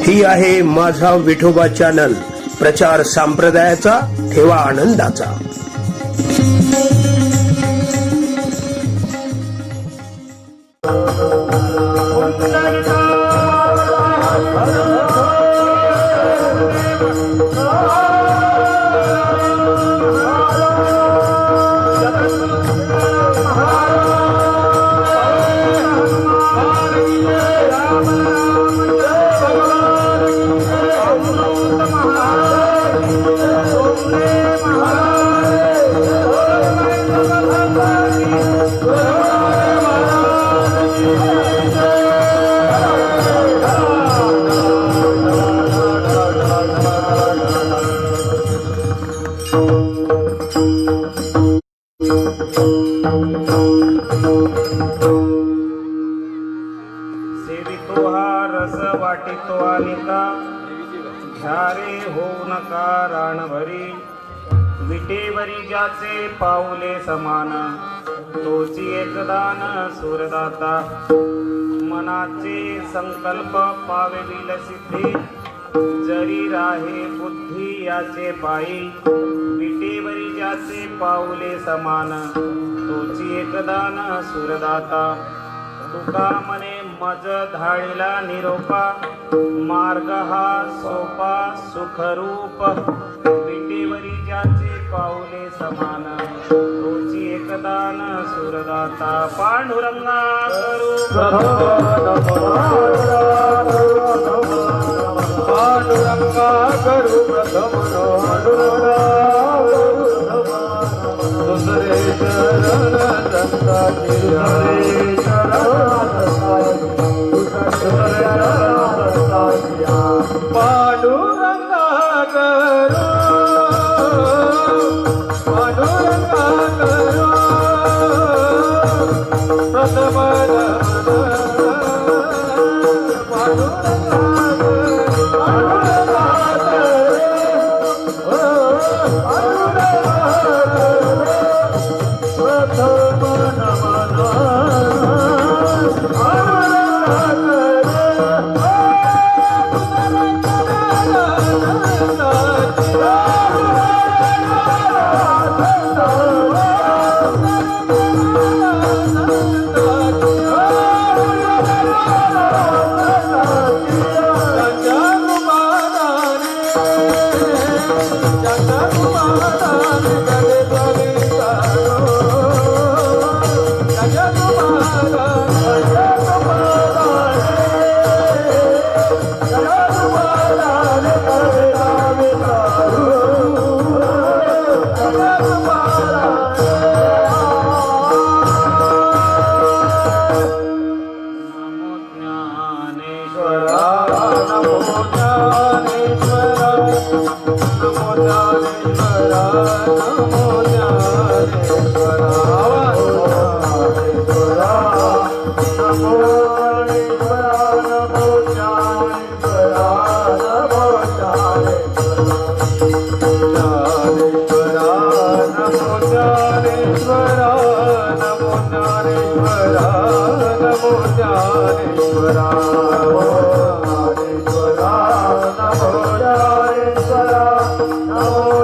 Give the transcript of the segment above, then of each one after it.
ही आहे माझा विठोबा चॅनल. प्रचार संप्रदायाचा, ठेवा आनंदाचा. सेवितो हा रस वाटितो अनिता, घ्यारे होऊ नका राणभरी. विटेवरी ज्याचे पाऊले समान, तोची एकदान सुरदाता. मनाचे संकल्प पावे विलसिद्धि, जरी राहे बुद्धी याचे पायी. विटेवरी ज्याचे पाऊले समान, तोची एकदान सुरदाता. तुका मने मज धाळीला निरोपा, मार्ग हा सोपा सुखरूप. विटेवरी ज्याचे पाऊले समान, तोची एकदान सुरदाता. पांडुरंगा करू पांडुरंगा करू प्रथम दुसरे चरण दत्ताची हरे पांडुरंगा करू पांडुरंगा करू प्रथम Oh,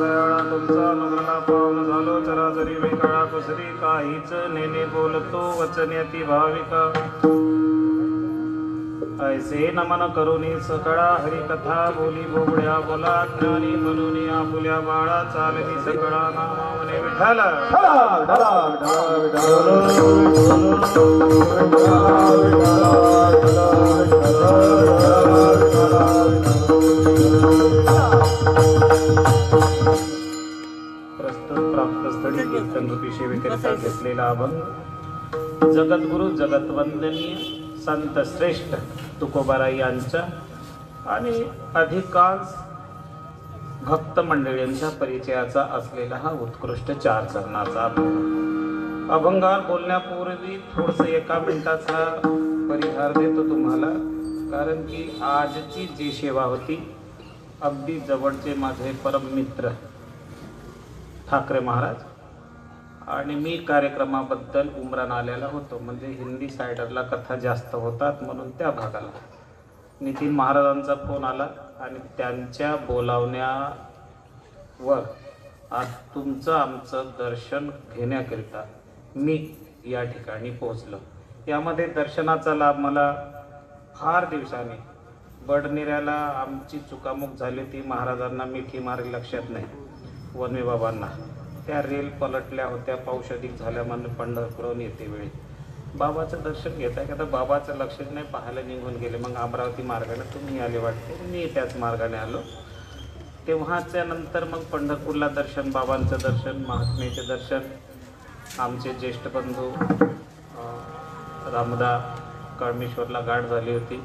दयाळा तुमचा अनुग्रह पावन झालो चराचरी वेकाळा कुसरी काहीच नेने बोलतो वचन अति भाविका ऐसे नमन करुणी सकळा हरिकथा बोली बोबड्या बोला ज्ञानी म्हणून आपुल्या बाळा चालती सकळा नामावने विठ्ठल प्रस्तुत प्राप्तस्थळी कीर्तनरूपी सेवेकरिता घेतलेला अभंग जगद्गुरु जगतवंदनीय संत श्रेष्ठ तुकोबाराय यांचा आणि अधिकांश भक्त मंडळींच्या परिचयाचा असलेला हा उत्कृष्ट 4 चरणाचा अभंग. अभंगावर बोलण्यापूर्वी थोडस 1 मिनिटाचा परिहार देतो तुम्हाला, कारण की आजची जी सेवा होती अगदी जवळचे माझे परम मित्र ठाकरे महाराज आणि मी कार्यक्रमाबद्दल उमरान आलेला होतो. म्हणजे हिंदी सायडरला कथा जास्त होतात म्हणून त्या भागाला नितीन महाराजांचा फोन आला आणि त्यांच्या बोलावण्यावर आज तुमचं आमचं दर्शन घेण्याकरिता मी या ठिकाणी पोहोचलो. यामध्ये दर्शनाचा लाभ मला फार दिवसांनी बडनेऱ्याला आमची चुकामुक झाली ती महाराजांना मिठी मारली लक्षात नाही, वनवे बाबांना त्या रेल पलटल्या होत्या, पाऊस अधिक झाल्यामुळे पंढरपूरहून येते वेळी बाबाचं दर्शन घेता घेता बाबाचं लक्ष नाही, पाहायला निघून गेले. मग अमरावती मार्गाने तुम्ही आले वाटते, मी त्याच मार्गाने आलो. तेव्हाच्या नंतर मग पंढरपूरला दर्शन, बाबांचं दर्शन, महात्मेचे दर्शन, आमचे ज्येष्ठ बंधू रामदा कळमेश्वरला गाठ झाली होती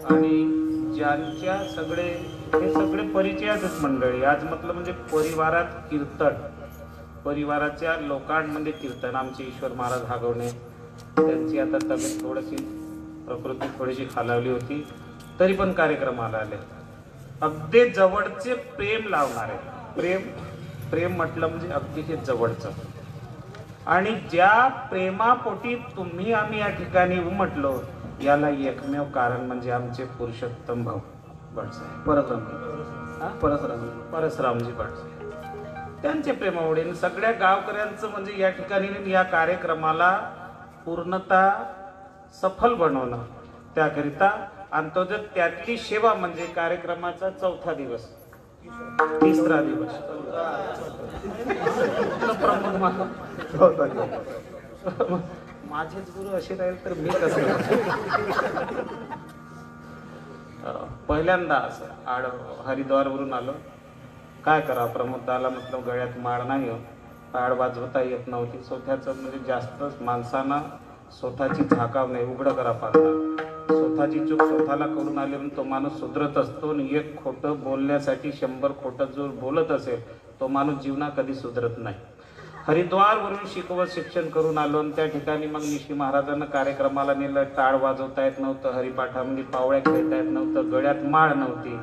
आणि ज्यांच्या हे सगळे परिचयाचंच मंडळी. आज म्हटलं म्हणजे परिवारात कीर्तन, परिवाराच्या लोकांमध्ये कीर्तन. आमचे ईश्वर महाराज हागवणे, त्यांची आता तब्येत थोडीशी प्रकृती थोडीशी खालावली होती, तरी पण कार्यक्रमाला आले. अगदी जवळचे प्रेम लावणारे, प्रेम म्हटलं म्हणजे अगदी हे जवळचं. आणि ज्या प्रेमापोटी तुम्ही आम्ही या ठिकाणी उमटलो याला एकमेव कारण म्हणजे आमचे पुरुषोत्तम भाऊ बडसाहेब, परसरामजी बडसाहेब, त्यांचे प्रेमावडीने सगळ्या गावकऱ्यांचं म्हणजे या ठिकाणी या कार्यक्रमाला पूर्णता सफल बनवणं त्याकरिता. आणि तो जर त्यातली सेवा म्हणजे कार्यक्रमाचा 4था दिवस, 3रा दिवस माझेच गुरु असे राहील तर मी कसं. पहिल्यांदा असं हरिद्वारवरून आलो, काय करा प्रमोदाला म्हटलं गळ्यात माळ नाही, ताड वाजवता येत नव्हती. स्वतःचं म्हणजे जास्तच माणसानं स्वतःची झाकाव नाही, उघडं करा पाहता. स्वतःची चूक स्वतःला करून आले म्हणून तो माणूस सुधरत असतो आणि 1 खोटं बोलण्यासाठी 100 खोटं जो बोलत असेल तो माणूस जीवना कधी सुधरत नाही. हरिद्वारवरून शिक्षण करून आलो आणि त्या ठिकाणी मग निशी महाराजांना कार्यक्रमाला नेलं. टाळ वाजवता येत नव्हतं, हरिपाठामध्ये पावळ्या खेळता येत नव्हतं, गळ्यात माळ नव्हती.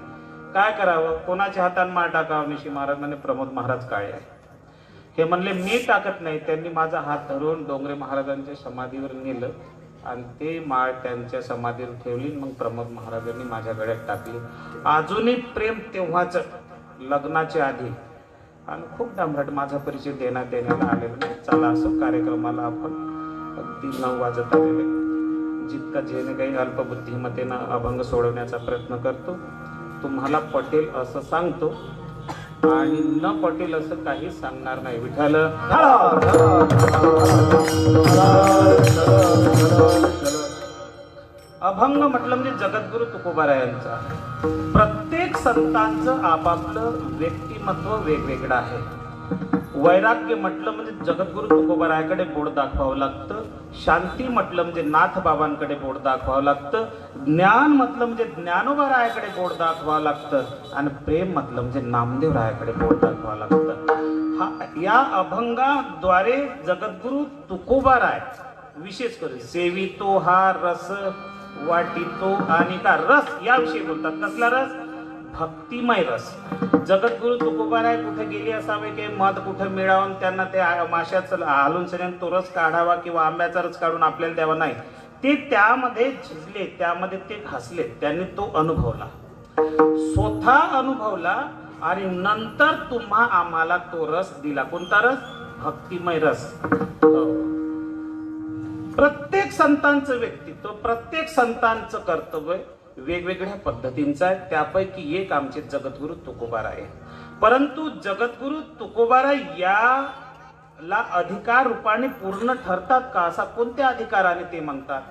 काय करावं, कोणाच्या हातात माळ टाकावं. निशी महाराज म्हणे प्रमोद महाराज काळे आहे. हे म्हणले मी टाकत नाही. त्यांनी माझा हात धरून डोंगरे महाराजांच्या समाधीवर नेलं आणि ते माळ त्यांच्या समाधीवर ठेवली. मग प्रमोद महाराजांनी माझ्या गळ्यात टाकली. अजूनही प्रेम तेव्हाच लग्नाच्या आधी आणि खूप डांबरट माझा परिचय देण्याला आलेला नाही. चला असं कार्यक्रमाला आपण अगदी 9 वाजत आलेले. जितका जेणे काही अल्पबुद्धिमतेनं अभंग सोडवण्याचा प्रयत्न करतो. तुम्हाला पटेल असं सांगतो आणि न पटेल असं काही सांगणार नाही. विठ्ठल अभंग म्हटलं म्हणजे जगद्गुरु तुकोबारायांचा. प्रत्येक संतांचं आपापलं व्यक्तिमत्व वेगवेगळं आहे. वैराग्य म्हटलं म्हणजे जगद्गुरु तुकोबारायाकडे बोट दाखवावं लागतं. शांती म्हटलं म्हणजे नाथ बाबांकडे बोट दाखवावं लागतं. ज्ञान म्हटलं म्हणजे ज्ञानोबा रायाकडे बोट दाखवावं लागतं. आणि प्रेम म्हटलं म्हणजे नामदेव रायाकडे बोट दाखवावं लागतं. या अभंगाद्वारे जगद्गुरु तुकोबाराय विशेष करून सेवितो हा रस वाटितो आणि का रस याविषयी बोलतात. कसला रस? भक्तिमय रस. जगद्गुरु तुकोबाराय कुठे गेली असावे की मध कुठे मिळावून त्यांना ते माशाचं हालून सगळ्यां तो रस काढावा किंवा आंब्याचा रस काढून आपल्याला द्यावा नाही. ते त्यामध्ये झिजले, त्यामध्ये ते घासले, त्यांनी तो अनुभवला, स्वतः अनुभवला आणि नंतर तुम्हा आम्हाला तो रस दिला. कोणता रस? भक्तिमय रस. प्रत्येक संतांचं व्यक्तित्व, प्रत्येक संतांचं कर्तव्य वेगवेगळ्या पद्धतींचं आहे. त्यापैकी एक आमचे जगद्गुरु तुकोबाराय आहे. परंतु जगद्गुरु तुकोबाराय याला अधिकार रूपाने पूर्ण ठरतात का? असा कोणत्या अधिकाराने ते म्हणतात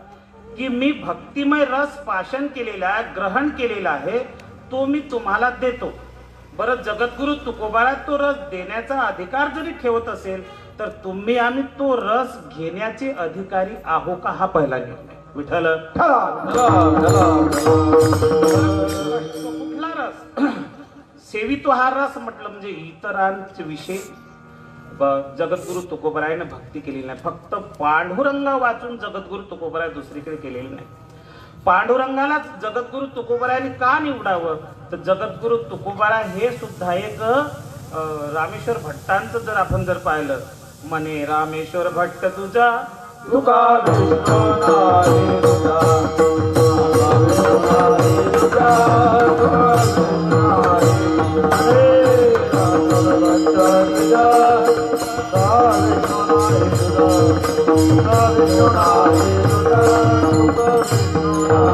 की मी भक्तिमय रस पाशन केलेला आहे, ग्रहण केलेला आहे, तो मी तुम्हाला देतो. बरं, जगद्गुरु तुकोबाराय तो रस देण्याचा अधिकार जरी ठेवत असेल तर तुम्ही आम्ही तो रस घेण्याचे अधिकारी आहो का? हा पहिला निर्णय. विठ्ठल कुठला रस? सेवितो हा रस म्हटलं म्हणजे इतरांचे विषय जगद्गुरु तुकोबारायने भक्ती केलेली नाही. फक्त पांडुरंगा वाचून जगद्गुरु तुकोबाराय दुसरीकडे केलेली नाही. पांडुरंगालाच जगद्गुरु तुकोबारायने का निवडावं? तर जगद्गुरु तुकोबाराय हे सुद्धा एक रामेश्वर भट्टांचं जर आपण जर पाहिलं, म्हणे रामेश्वर भट्ट तुझा तुका विष्णू नारी तुझा, तुका विष्णू नारी तुझा, हरे रामेश्वर भट्ट तुझा, तुका विष्णू नारी तुझा, तुका विष्णू नारी तुझा, तुका विष्णू नारी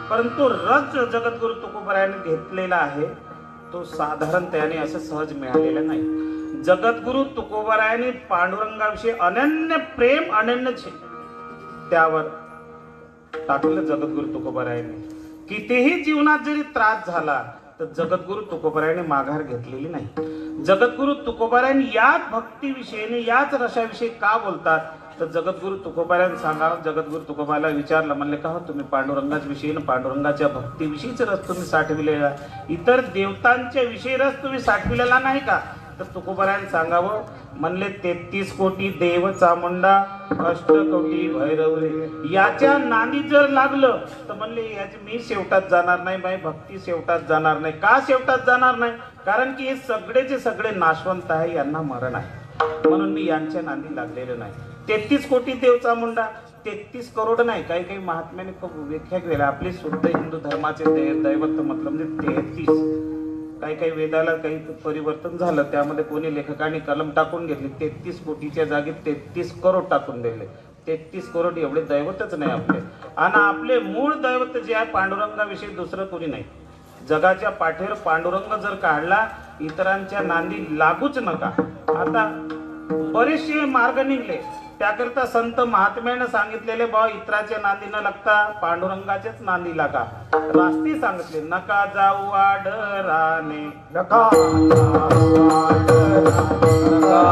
परंतु रस जगद्गुरु तुकोबारायाने घेतलेला आहे तो साधारण त्याने असं सहज मिळालेला नाही. जगद्गुरु तुकोबारायाने पांडुरंगाविषयी अनन्य प्रेम, अनन्य त्यावर टाकलं. जगद्गुरु तुकोबारायाने कितीही जीवनात जरी त्रास झाला तर जगद्गुरु तुकोबारायाने माघार घेतलेली नाही. जगद्गुरु तुकोबारायाने याच भक्तीविषयीने, याच रसाविषयी का बोलतात तर जगद्गुरु तुकोबारायाने सांगा. जगद्गुरु तुकोबाला विचारलं, म्हणले का तुम्ही पांडुरंगाच्या विषयी, पांडुरंगाच्या भक्तीविषयीच रस तुम्ही साठविलेला, इतर देवतांच्या विषयी रस तुम्ही साठविलेला नाही का? तर तुकोबारायाने सांगावं, म्हणले 33 कोटी देव चामुंडा, अष्टकोटी भैरवरे याच्या नांदी जर लागलं तर म्हणले याची मी शेवटात जाणार नाही, माझी भक्ती शेवटात जाणार नाही. का शेवटात जाणार नाही? कारण की हे सगळेचे सगळे नाशवंत आहे, यांना मरण आहे, म्हणून मी यांच्या नांदी लागलेलं नाही. 33 कोटी देव चामुंडा, 33 करोड नाही. काही काही महात्म्याने खूप व्याख्या केल्या. आपले शुद्ध हिंदू धर्माचे दैवत म्हटलं म्हणजे 33. काही काही वेदाला काही परिवर्तन झालं, त्यामध्ये कोणी लेखकांनी कलम टाकून घेतली, 33 कोटीच्या जागी 33 करोड टाकून दिले. 33 करोड एवढे दैवतच नाही आपले. आणि आपले मूळ दैवत जे आहे पांडुरंगाविषयी दुसरं कोणी नाही. जगाच्या पाठीवर पांडुरंग जर काढला, इतरांच्या नांदी लागूच नका. आता बरेचसे मार्ग निघले, त्याकरिता संत महात्म्याने सांगितलेले भाव इतराच्या नांदी न लागता पांडुरंगाच्याच नांदी लागा. रास्ते सांगितले, नका जाऊ आडराने, नका जाऊ आडराने, नका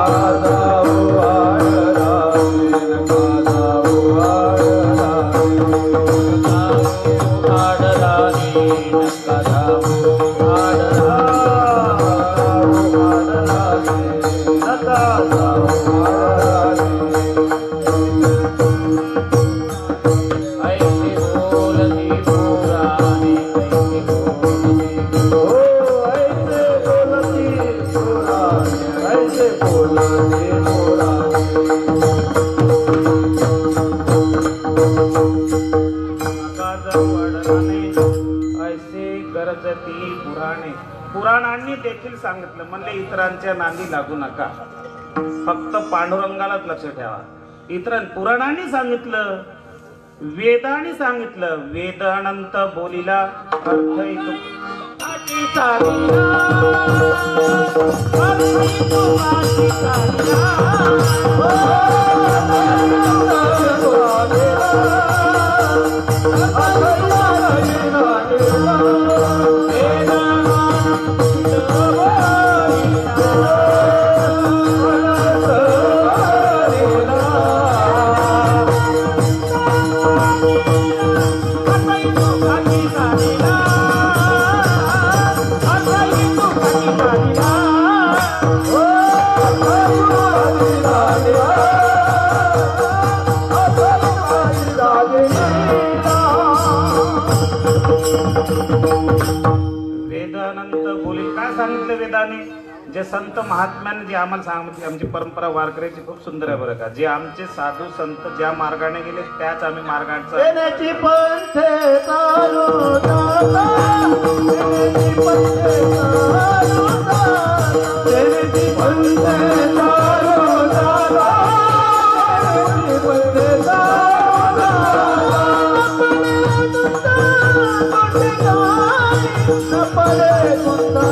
जाऊ आडराने, नका जाऊ आडराने, नका जाऊ आडराने, नका जाऊ आडराने. पुराणांनी देखील सांगितलं, म्हणले इतरांच्या नांदी लागू नका, फक्त पांडुरंगालाच लक्ष ठेवा. पुराणांनी सांगितलं, वेदाने सांगितलं, वेद अनंत बोलीला अर्थ उपनिषेदाने जे संत महात्म्याने जे आम्हाला सांगितले, आमची परंपरा वारकऱ्याची खूप सुंदर आहे बरं का. जे आमचे साधू संत ज्या मार्गाने गेले त्याच आम्ही मार्गाचा तेनेची पंथे चालू जाता, तेनेची पंथे चालू जाता, तेनेची पंथे चालू जाता, तेनेची पंथे चालू जाता. अपने गुंदा कोटे गाए, अपने गुंदा कोटे गाए, अपने गुंदा कोटे गाए.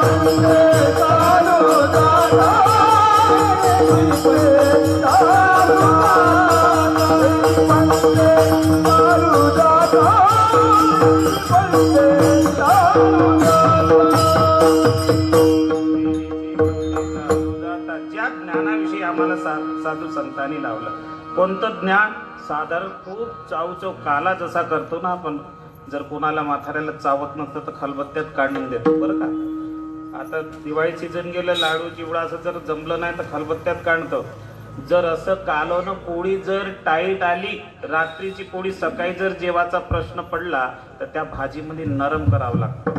पंथे चालू जाता, तेनेची पंथे चालू जाता, तेनेची पंथे चालू जाता, तेनेची पंथे चालू ज्या ज्ञानाविषयी आम्हाला साधू संतांनी लावलं. कोणतं ज्ञान? साधारण खूप चावचव काला जसा करतो ना आपण, जर कोणाला म्हाताऱ्याला चावत नसतं तर खलबत्त्यात काढून देतो बरं का. आता दिवाळी सीझन गेलं, लाडू चिवडा असं जर जमलं नाही तर खलबत्त्यात काढतो. जर असं कालवणं पोळी जर टाईट आली, रात्रीची पोळी सकाळी जर जेवाचा प्रश्न पडला तर त्या भाजीमध्ये नरम करावं लागतं.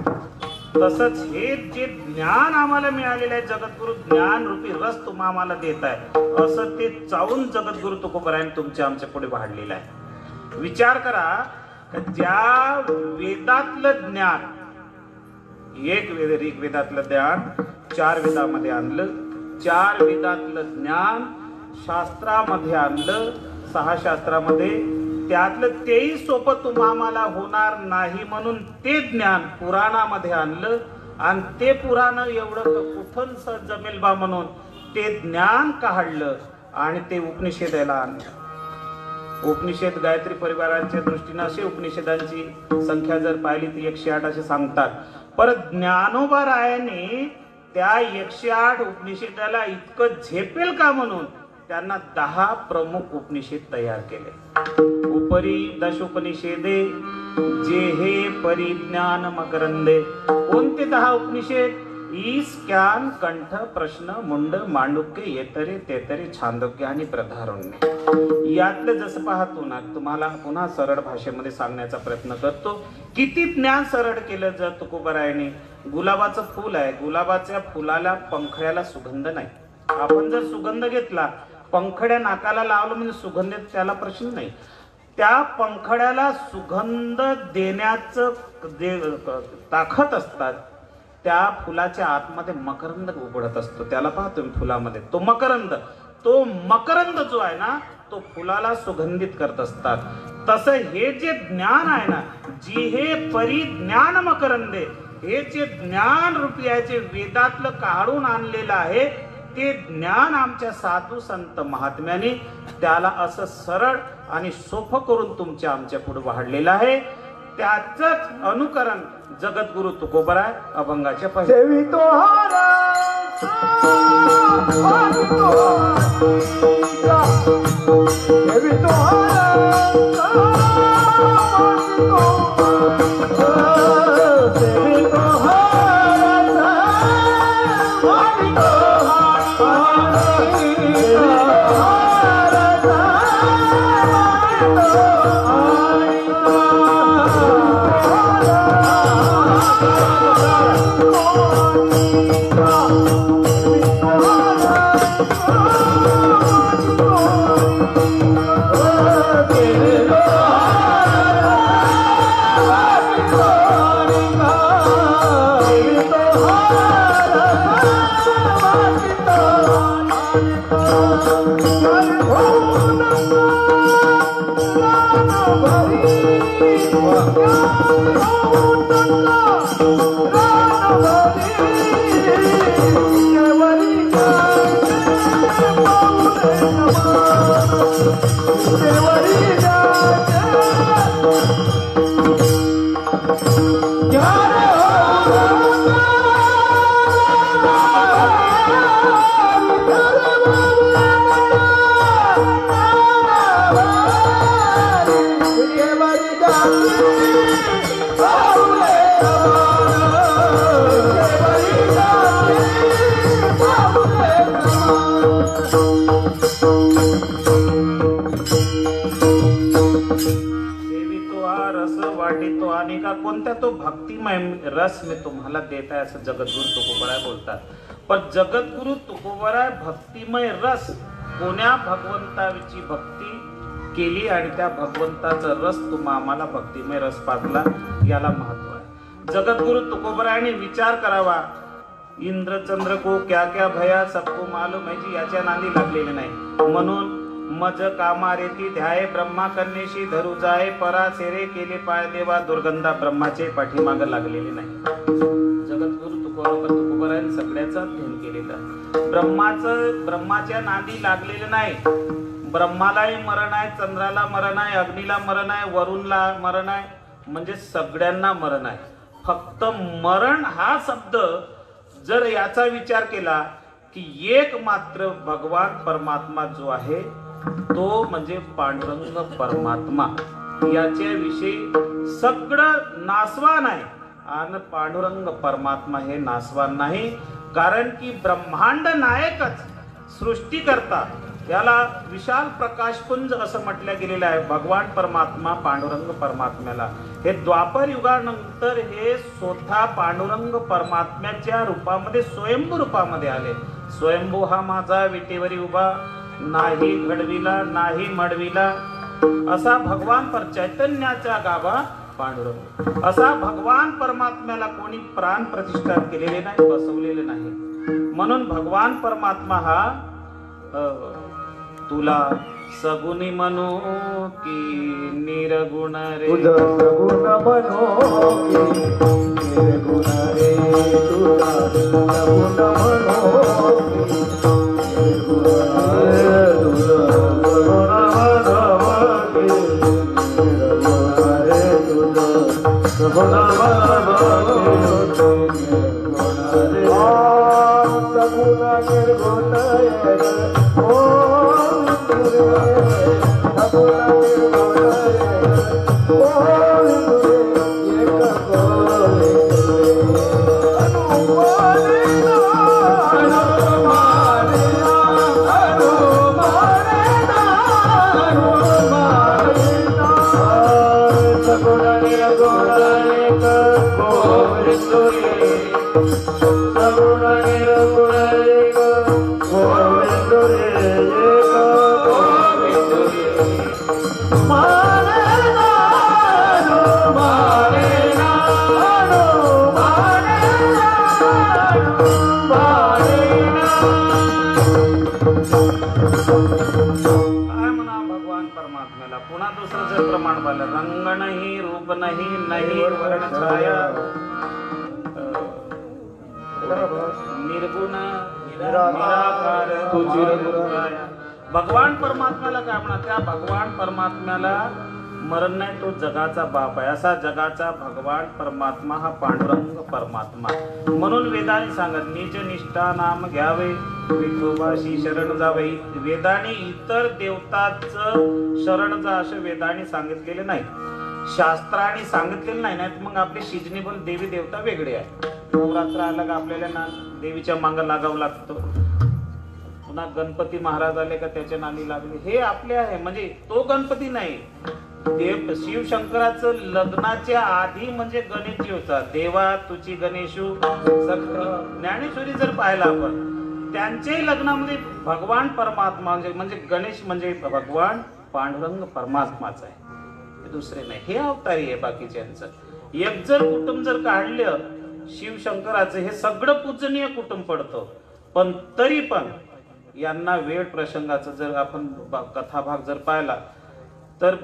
तसंच हे जे ज्ञान आम्हाला मिळालेलं आहे, जगद्गुरु ज्ञान रूपी रस तुम्हा आम्हाला देत आहे, असं ते चावून जगद्गुरु तुकोबरायाने तुमच्या आमच्या पुढे वाढलेलं आहे. विचार करा, ज्या वेदातलं ज्ञान, एक वेद ऋग्वेदातलं ज्ञान 4 वेदामध्ये आणलं, 4 वेदातलं ज्ञान शास्त्रामध्ये आणलं, 6 शास्त्रामध्ये, त्यातलं तेही सोपं तुम्हाला होणार नाही म्हणून ते ज्ञान पुराणामध्ये आणलं, आणि ते पुराण एवढं कुठून जमेल बा म्हणून ते ज्ञान काढलं आणि ते उपनिषेदाला आणलं. उपनिषद गायत्री परिवारांच्या दृष्टीने असे उपनिषदांची संख्या जर पाहिली ती 108 असे सांगतात. परत ज्ञानोबा रायाने त्या 108 उपनिषदाला इतकं झेपेल का म्हणून त्यांना 10 प्रमुख उपनिषद तयार केले. उपरी दश उपनिषेदे जे हे परिज्ञान मकरंदे. कोणते 10 उपनिषद? ईस ज्ञान कंठ प्रश्न मुंड मांडुक्य येतरे तेतरे छांदोग्य आणि प्रधारण्य. यातलं जसं पाहतो ना, तुम्हाला पुन्हा सरळ भाषेमध्ये सांगण्याचा प्रयत्न करतो. किती ज्ञान सरळ केलं जर तुकोबरायाने. गुलाबाचं फुल आहे, गुलाबाच्या फुलाला पंखड्याला सुगंध नाही. आपण जर सुगंध घेतला, पंखड्या नाकाला लावलं म्हणजे सुगंध, त्याला प्रश्न नाही. त्या पंखड्याला सुगंध देण्याचं ताकद असतात. त्या फुलाच्या आतमध्ये मकरंद उघडत असतो, त्याला पहा तुम्ही फुलामध्ये तो मकरंद जो आहे ना, तो फुलाला सुगंधित करत असतात. तसं हे जे ज्ञान आहे ना, जी हे परिज्ञान मकरंदे, हे जे ज्ञान रूपी आहे, जे वेदातलं काढून आणलेलं आहे, ते ज्ञान आमच्या साधू संत महात्म्याने त्याला असं सरळ आणि सोपं करून तुमच्या आमच्या पुढे वाढलेलं आहे. त्याचंच अनुकरण जगद्गुरु तुकोबराय अभंगाच्या पहिले. देवी तोहारा देवी देवी तो हा रस वाटितो आणि का कोणत्या तो भक्तिमय रस मी तुम्हाला देत आहे असं जगद्गुरु तुकोबराय बोलतात. पण जगद्गुरु तुकोबराय भक्तिमय रस कोण्या भगवंताची भक्ती केली आणि त्या भगवंताचा रस तुम्हा आम्हाला भक्तिमय रस पाजला याला महत्व आहे. जगद्गुरु तुकोबरायने विचार करावा. इंद्रचंद्र को क्या क्या भया सबको मालूम है जी याच्या नांदी लागलेले नाही. म्हणून मज कामारेती ध्याये ब्रह्मा कन्येशी धरू जाये परा सेरे केले पाय देवा दुर्गंधा ब्रह्माचे पाठीमाग लागलेले नाही. जगद्गुरु तुकोबरायने सगळ्याचं अध्ययन केलेलं. ब्रह्माच्या नांदी लागलेलं नाही. ब्रह्मालाही मरण आहे, चंद्राला मरण आहे, अग्नीला मरण आहे, वरुणला मरण आहे, म्हणजे सगळ्यांना मरण आहे. फक्त मरण हा शब्द जर याचा विचार केला की एक मात्र भगवान परमात्मा जो आहे तो म्हणजे पांडुरंग परमात्मा, याच्याविषयी सगळं नासवान आहे आणि पांडुरंग परमात्मा हे नासवान नाही. कारण की ब्रह्मांड नायकच सृष्टी करता याला विशाल प्रकाशपुंज असं म्हटलं गेलेलं आहे. भगवान परमात्मा पांडुरंग परमात्म्याला हे द्वापर युगानंतर हे स्वतः पांडुरंग परमात्म्याच्या रूपामध्ये स्वयंभू रूपामध्ये आले. स्वयंभू हा माझा विटेवरी उभा, नाही घडविला नाही मडविला, असा भगवान पर चैतन्याचा गाभा पांडुरंग. असा भगवान परमात्म्याला कोणी प्राण प्रतिष्ठा केलेले नाही, बसवलेले नाही. म्हणून भगवान परमात्मा हा तुला सगुणी म्हणू की निर्गुण रे, तुझ सगुण म्हणो की निर्गुण रे, तुझा सगुण म्हणो की निर्गुण रे, तुझ सगुण म्हणो की निर्गुण रे, तुझ सगुण म्हणो की निर्गुण रे. सगुण निर्गुण रे, पुन्हा दुसरं जर प्रमाण पाहिलं, रंग नाही रूप नाही नाही वर्ण छाया, निर्गुण निराकार तुझी रूपाया. भगवान परमात्म्याला काय म्हणा, त्या भगवान परमात्म्याला मरण नाही, तो जगाचा बाप आहे. असा जगाचा भगवान परमात्मा हा पांडुरंग परमात्मा. म्हणून वेदाने सांगत निज निष्ठा नाम घ्यावे विठोबाशी शरण जावे. वेदाने इतर देवताचं शरण जा असं वेदाने सांगितलेले नाही, शास्त्राने सांगितलेलं नाही. नाहीत मग आपले सिजनेबल देवी देवता वेगळे आहे. नवरात्र आलं का आपल्याला ना देवीच्या मांग लागावं लागतं. पुन्हा गणपती महाराज आले का त्याच्या नाणी लागले, हे आपले आहे. म्हणजे तो गणपती नाही, देव शिवशंकराचं लग्नाच्या आधी म्हणजे गणेशजी होता. देवा तुझी गणेशू ज्ञानेश्वरी जर पाहिला आपण, त्यांच्याही लग्नामध्ये भगवान परमात्मा म्हणजे गणेश म्हणजे भगवान पांडुरंग परमात्माच आहे, दुसरे नाही. हे अवतारी आहे बाकीच्यांचं. एक जर कुटुंब जर काढलं शिवशंकराचं, हे सगळं पूजनीय कुटुंब पडतं. पण तरी पण यांना वेळ प्रसंगाचं जर आपण कथाभाग जर पाहिला तर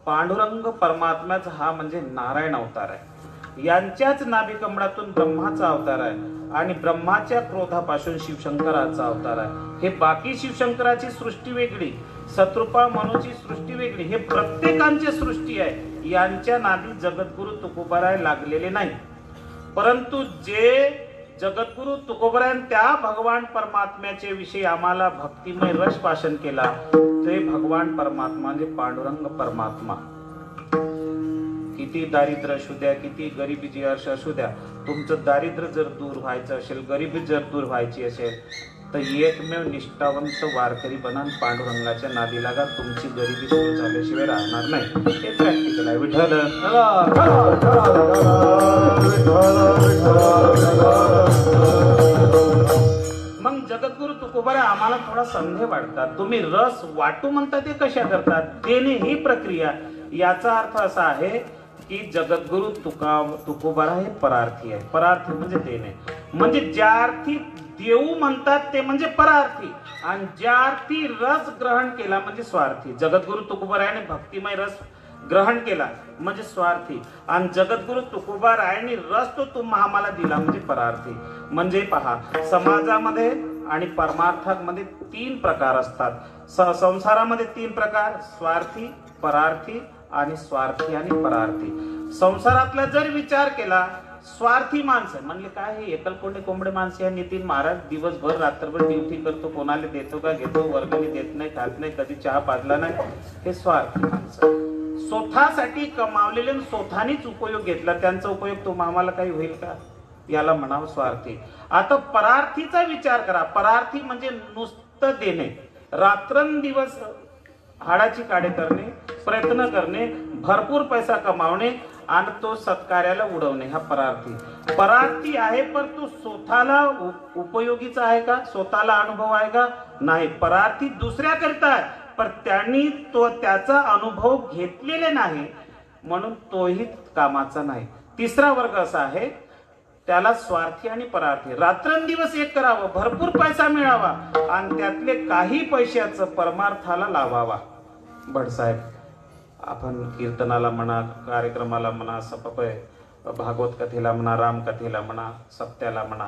पांडुरंग परमात्म्याचा हा म्हणजे नारायण अवतार आहे. यांच्याच नाभिकमळातून ब्रह्माचा अवतार आहे आणि ब्रह्माच्या क्रोधापासून शिवशंकराचा अवतार आहे. हे बाकी शिवशंकराची सृष्टी वेगळी, शत्रुपा मनूची सृष्टी वेगळी, हे प्रत्येकांची सृष्टी आहे. यांच्या नादी जगद्गुरु तुकोबराय लागलेले नाही. परंतु जे जगद्गुरु तुकोबराय त्या भगवान परमात्म्याचे विषयी आम्हाला भक्तिमय रस भाषण केला, ते भगवान परमात्मा म्हणजे पांडुरंग परमात्मा. की किती दारिद्र्य असू द्या, किती गरिबीची अर्ष असू द्या, तुमचं दारिद्र्य जर दूर व्हायचं असेल, गरिबी जर दूर व्हायची असेल, तर एकमेव निष्ठावंत वारकरी बना, पांडुरंगाच्या नादी लागा. तुमची गरिबी दूर झाल्याशिवाय राहणार नाही. हे प्रॅक्टिकल आहे. विठ्ठल मग जगद्गुरु तुकोबारा आम्हाला थोडा संदेह वाटतात. तुम्ही रस वाटू म्हणता ते कशा करतात? देणे ही प्रक्रिया. याचा अर्थ असा आहे की जगद्गुरु तुकोबारा हे परार्थी आहे. परार्थी म्हणजे देणे, म्हणजे ज्या अर्थी देऊ म्हणतात ते म्हणजे परार्थी, आणि ज्या अर्थी रस ग्रहण केला म्हणजे स्वार्थी. जगद्गुरु तुकोबारायाने भक्तिमय रस ग्रहण केला म्हणजे स्वार्थी, आणि जगद्गुरु तुकोबारायांनी रस तो आम्हाला दिला म्हणजे परार्थी. म्हणजे पहा, समाजामध्ये आणि परमार्थामध्ये 3 प्रकार असतात. संसारामध्ये 3 प्रकार: स्वार्थी, परार्थी आणि स्वार्थी आणि परार्थी. संसारातला जर विचार केला, स्वार्थी माणसं म्हणले काय, हे एकलकोंडे कोंबडे माणसे आहे. नितीन महाराज दिवसभर रात्रभर ड्युटी करतो, कोणाला देतो का घेतो, वर्गणी देत नाही, खात नाही, कधी चहा पाजला नाही. हे स्वार्थी माणसं. स्वतःसाठी कमावलेले स्वतःनीच उपयोग घेतला, त्यांचा उपयोग तो आम्हाला काही होईल का, याला म्हणावं स्वार्थी. आता परार्थीचा विचार करा. परार्थी म्हणजे नुसतं देणे, रात्रंदिवस हाडाची काढे करणे, प्रयत्न करणे, भरपूर पैसा कमावणे आणि तो सत्कार्याला उडवणे, हा परार्थी. परार्थी आहे पण तो स्वतःला उपयोगीचा आहे का, स्वतःला अनुभव आहे का, नाही. परार्थी दुसऱ्याकरता आहे पण त्यांनी तो त्याचा अनुभव घेतलेले नाही म्हणून तोही कामाचा नाही. 3रा वर्ग असा आहे, त्याला स्वार्थी आणि परार्थी. रात्रंदिवस एक करावं, भरपूर पैसा मिळावा आणि त्यातले काही पैशाचं परमार्थाला लावावा. भटसाहेब, आपण कीर्तनाला म्हणा, कार्यक्रमाला म्हणा, भागवत कथेला म्हणा, रामकथेला म्हणा, सप्त्याला म्हणा,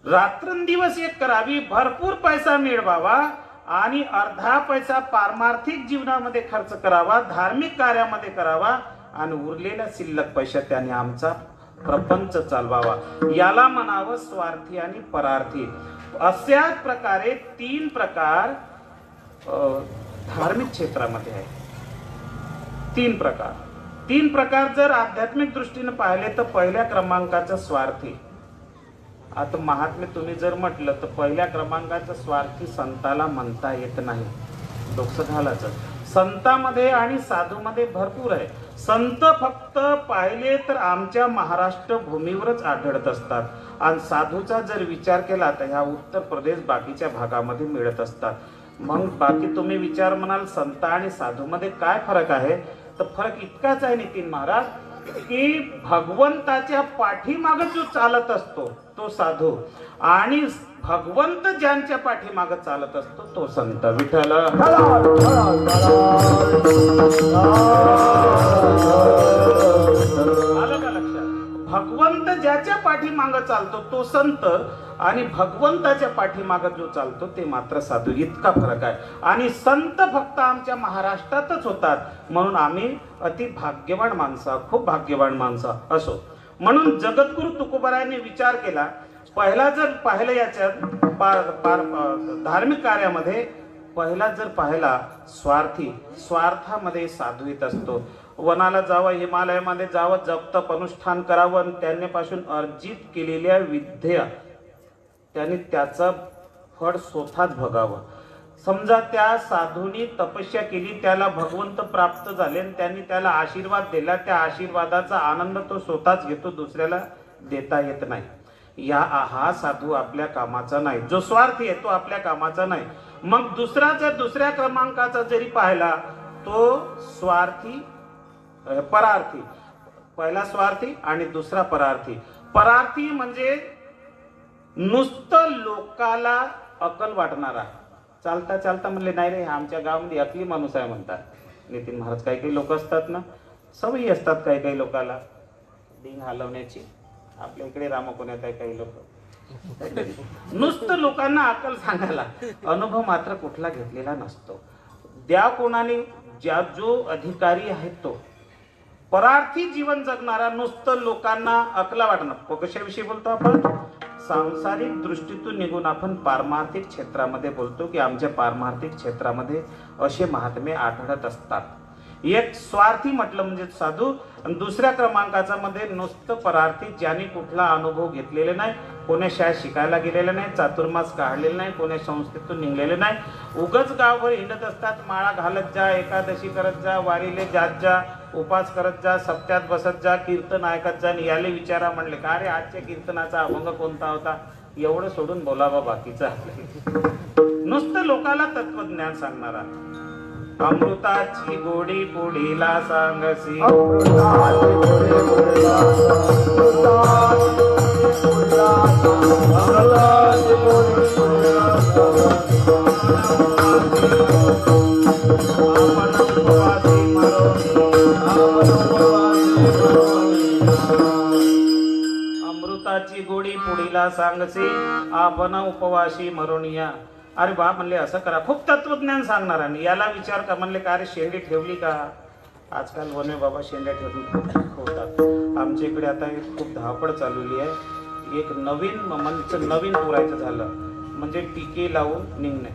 रात्रंदिवस एक करावी, भरपूर पैसा मिळवावा आणि अर्धा पैसा पारमार्थिक जीवनामध्ये खर्च करावा, धार्मिक कार्यामध्ये करावा आणि उरलेल्या शिल्लक पैसा त्याने आमचा प्रपंच चालवावा. याला म्हणावं स्वार्थी आणि परार्थी. अशाच प्रकारे 3 प्रकार धार्मिक क्षेत्रामध्ये आहे. 3 प्रकार जर आध्यात्मिक दृष्टीने पाहिले तर पहिल्या क्रमांकाचा स्वार्थी. आता महात्मे तुम्ही जर म्हटलं तर पहिल्या क्रमांकाचा स्वार्थी संताला म्हणता येत नाही. डोकं घालायचं. संतामध्ये आणि साधूमध्ये भरपूर आहे. संत फक्त पाहिले तर आमच्या महाराष्ट्र भूमीवरच आढळत असतात आणि साधूचा जर विचार केला तर ह्या उत्तर प्रदेश बाकीच्या भागामध्ये मिळत असतात. मग बाकी तुम्ही विचार म्हणाल संत आणि साधूमध्ये काय फरक आहे, तर फरक इतकाच आहे नितीन महाराज की भगवंताच्या पाठीमागे जो चालत असतो तो साधू आणि भगवंत ज्यांच्या पाठीमागे चालत असतो तो संत. विठ्ठल आलं का लक्षात? भगवंत ज्याच्या पाठीमागे चालतो तो संत आणि भगवंताच्या पाठीमागे जो चालतो ते मात्र साधू. इतका फरक आहे. आणि संत फक्त आमच्या महाराष्ट्रातच होतात म्हणून आम्ही अति भाग्यवान माणसं, खूप भाग्यवान माणसं असो. म्हणून जगद्गुरु तुकोबारायांनी विचार केला. पहिला जर पाहिलं याच्यात धार्मिक कार्यामध्ये पहिला जर पाहिला स्वार्थी, स्वार्थामध्ये साधू येत असतो. वनाला जावं, हिमालयामध्ये जावं, जप अनुष्ठान करावं आणि त्यांच्यापासून अर्जित केलेल्या विद्या त्यांनी त्याचं फळ स्वतःच भोगावं. समजा त्या साधूनी तपस्या केली, त्याला भगवंत प्राप्त झाले आणि त्यांनी त्याला आशीर्वाद दिला, त्या आशीर्वादाचा आनंद तो स्वतःच घेतो, दुसऱ्याला देता येत नाही. हा साधू आपल्या कामाचा नाही. जो स्वार्थी आहे तो आपल्या कामाचा नाही. मग दुसऱ्या क्रमांकाचा जरी पाहिला तो स्वार्थी परार्थी. पहिला स्वार्थी आणि दुसरा परार्थी. परार्थी म्हणजे नुसतं लोकाला अकल वाटणारा. चालता चालता म्हणले नाही रे आमच्या गावामध्ये अकली माणूस आहे म्हणतात नितीन महाराज. काही काही लोक असतात ना, सवयी असतात काही काही लोकाला डिंग हलवण्याची. आपल्या इकडे रामकोण्यात आहे काही लोक नुसतं लोकांना अकल सांगायला, अनुभव मात्र कुठला घेतलेला नसतो. द्या कोणाने, ज्या जो अधिकारी आहे तो. परार्थी जीवन जगणारा नुसतं लोकांना अकला वाटणार. कशाविषयी बोलतो आपण? सांसारिक दृष्टीतून निघून आपण पारमार्थिक क्षेत्रामध्ये बोलतो की आमच्या पारमार्थिक क्षेत्रामध्ये असे महात्मे आढळत असतात. एक स्वार्थी म्हटलं म्हणजे साधू, आणि दुसऱ्या क्रमांकाचा मध्ये नुसतं परार्थी, ज्यांनी कुठला अनुभव घेतलेले नाही, कोण्या शाळेत शिकायला गेलेले नाही, चातुर्मास काढलेले नाही, कोण्या संस्थेतून निघलेले नाही, उगच गावभर हिंडत असतात. माळा घालत जा, एकादशी करत जा, वारीले जात जा, उपास करत जा, सप्त्यात बसत जा, कीर्तन ऐकत जा. आणि याले विचारा म्हणले का रे आजच्या कीर्तनाचा अभंग कोणता होता, एवढं सोडून बोलावा बाकीचं आपलं. नुसतं लोकाला तत्वज्ञान सांगणारा. अमृताची गोडी पुढीला सांगसी, अमृताची गोडी पुढीला सांगसी, अमृताची गोडी पुढीला सांगसी. आपण उपवासी अमृताची गोडी पुढीला सांगसी, आपण उपवाशी मरोनिया. अरे बा म्हणले असं करा, खूप तत्वज्ञान सांगणार. आणि याला विचार का म्हणले का अरे शेंडी ठेवली का. आजकाल वने बाबा शेंड्या ठेवून होतात. आमच्या इकडे आता खूप धावपळ चालवली आहे. एक नवीन नवीन पुरायचं झालं म्हणजे टिके लावून निघणे.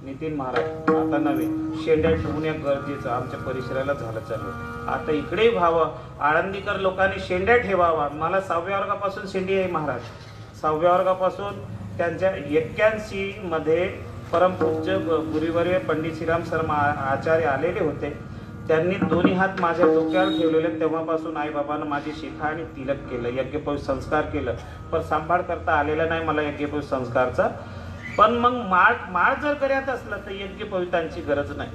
नितीन महाराज आता नवीन शेंड्या ठेवून एक गरजेचं आमच्या परिसराला झालं चालू. आता इकडेही व्हावं, आळंदीकर लोकांनी शेंड्या ठेवावा. मला 6व्या वर्गापासून शेंडी आहे महाराज. 6व्या वर्गापासून त्यांच्या 81 मध्ये परमपूज्य गुरुवर्य पंडित श्रीराम शर्मा आचार्य आलेले होते. त्यांनी दोन्ही हात माझ्या डोक्यावर ठेवलेले. तेव्हापासून आईबाबांना माझी शिखा आणि तिलक केलं, यज्ञोपवीत संस्कार केलं. पण सांभाळ करता आलेला नाही मला यज्ञोपवीत संस्कारचा. पण मग माळ जर करत असलं तर यज्ञोपवीतांची गरज नाही.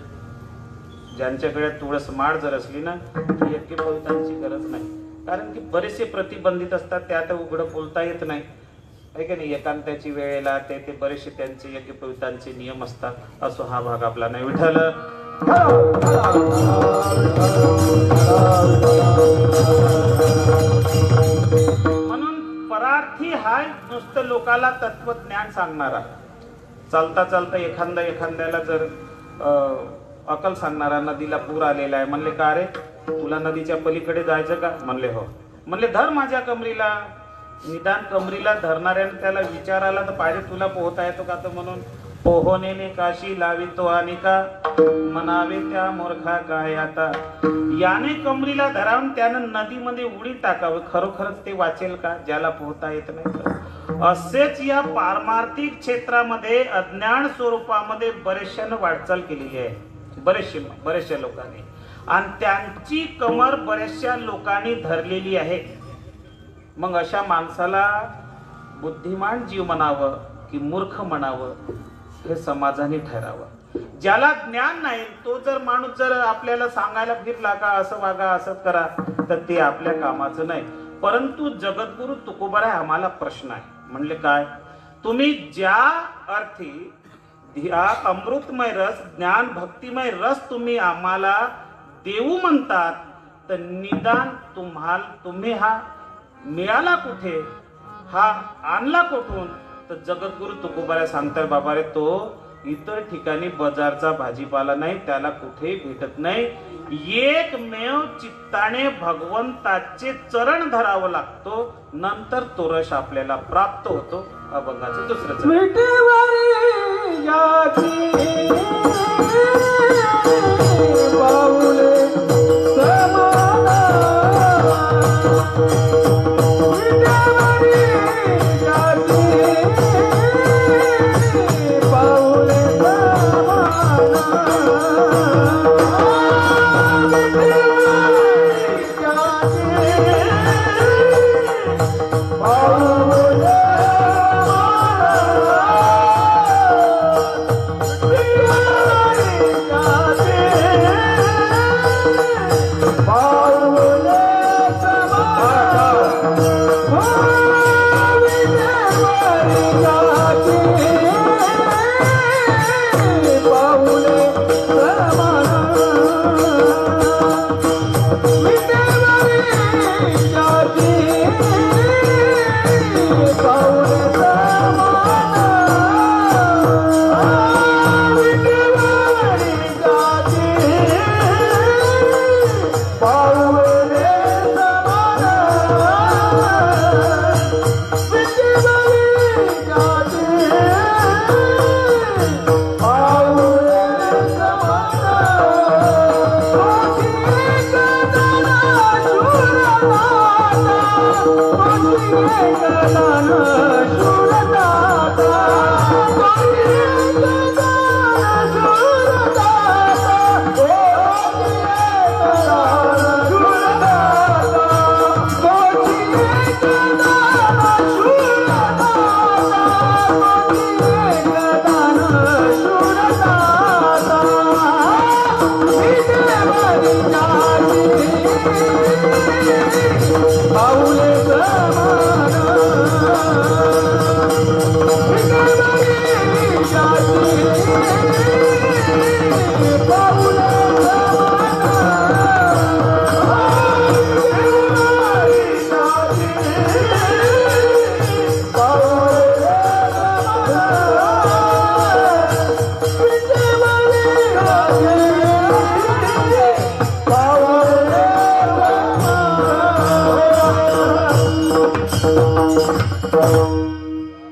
ज्यांच्याकडे तुळस माळ जर असली ना तर यज्ञोपवीतांची गरज नाही. कारण की बरेचसे प्रतिबंधित असतात, त्यात उघडं बोलता येत नाही आहे की नाही. एकांताची वेळेला ते बरेचसे त्यांचे यज्ञोपवीतांचे नियम असतात. असो हा भाग आपला नाही. विठ्ठल म्हणून परार्थी हा नुसतं लोकाला तत्वज्ञान सांगणारा. चालता चालता एखाद्याला जर अकल सांगणारा. नदीला पूर आलेला आहे म्हणले का रे तुला नदीच्या पलीकडे जायचं का. म्हणले हो. म्हणले धर माझ्या कमरीला. निदान कमरीला धरणाऱ्याने त्याला विचारायला तर पाहिजे तुला पोहता येतो का. तर म्हणून पोहोनेने काशी लावितो आणि का म्हणावे त्या मूर्खा काय. आता याने कमरीला धरावून त्यानं नदीमध्ये उडी टाकावं. खरोखरच ते वाचेल का ज्याला पोहता येत नाही. असेच या पारमार्थिक क्षेत्रामध्ये अज्ञान स्वरूपामध्ये बरेचशानं वाटचाल केलेली आहे. बरेचशा लोकांनी. आणि त्यांची कमर बऱ्याचशा लोकांनी धरलेली आहे. मग अशा माणसाला बुद्धिमान जीव म्हणावं की मूर्ख म्हणावं हे समाजाने ठरावं. ज्याला ज्ञान नाही तो जर माणूस जर आपल्याला सांगायला फिरला का असं वागा असं करा तर ते आपल्या कामाचं नाही. परंतु जगद्गुरु तुकोबाराय आम्हाला प्रश्न आहे. म्हणले काय तुम्ही ज्या अर्थी ह्या अमृतमय रस ज्ञान भक्तिमय रस तुम्ही आम्हाला देऊ म्हणतात तर निदान तुम्ही हा मिळाला कुठे, हा आणला कुठून. तर जगद्गुरु तुकोबाराय सांगताय बाबा रे तो इतर ठिकाणी बाजारचा भाजीपाला नाही, त्याला कुठेही भेटत नाही. एकमेव चित्ताने भगवंताचे चरण धरावं लागतो, नंतर तो रस आपल्याला प्राप्त होतो. अभंगाचं दुसरं चरण.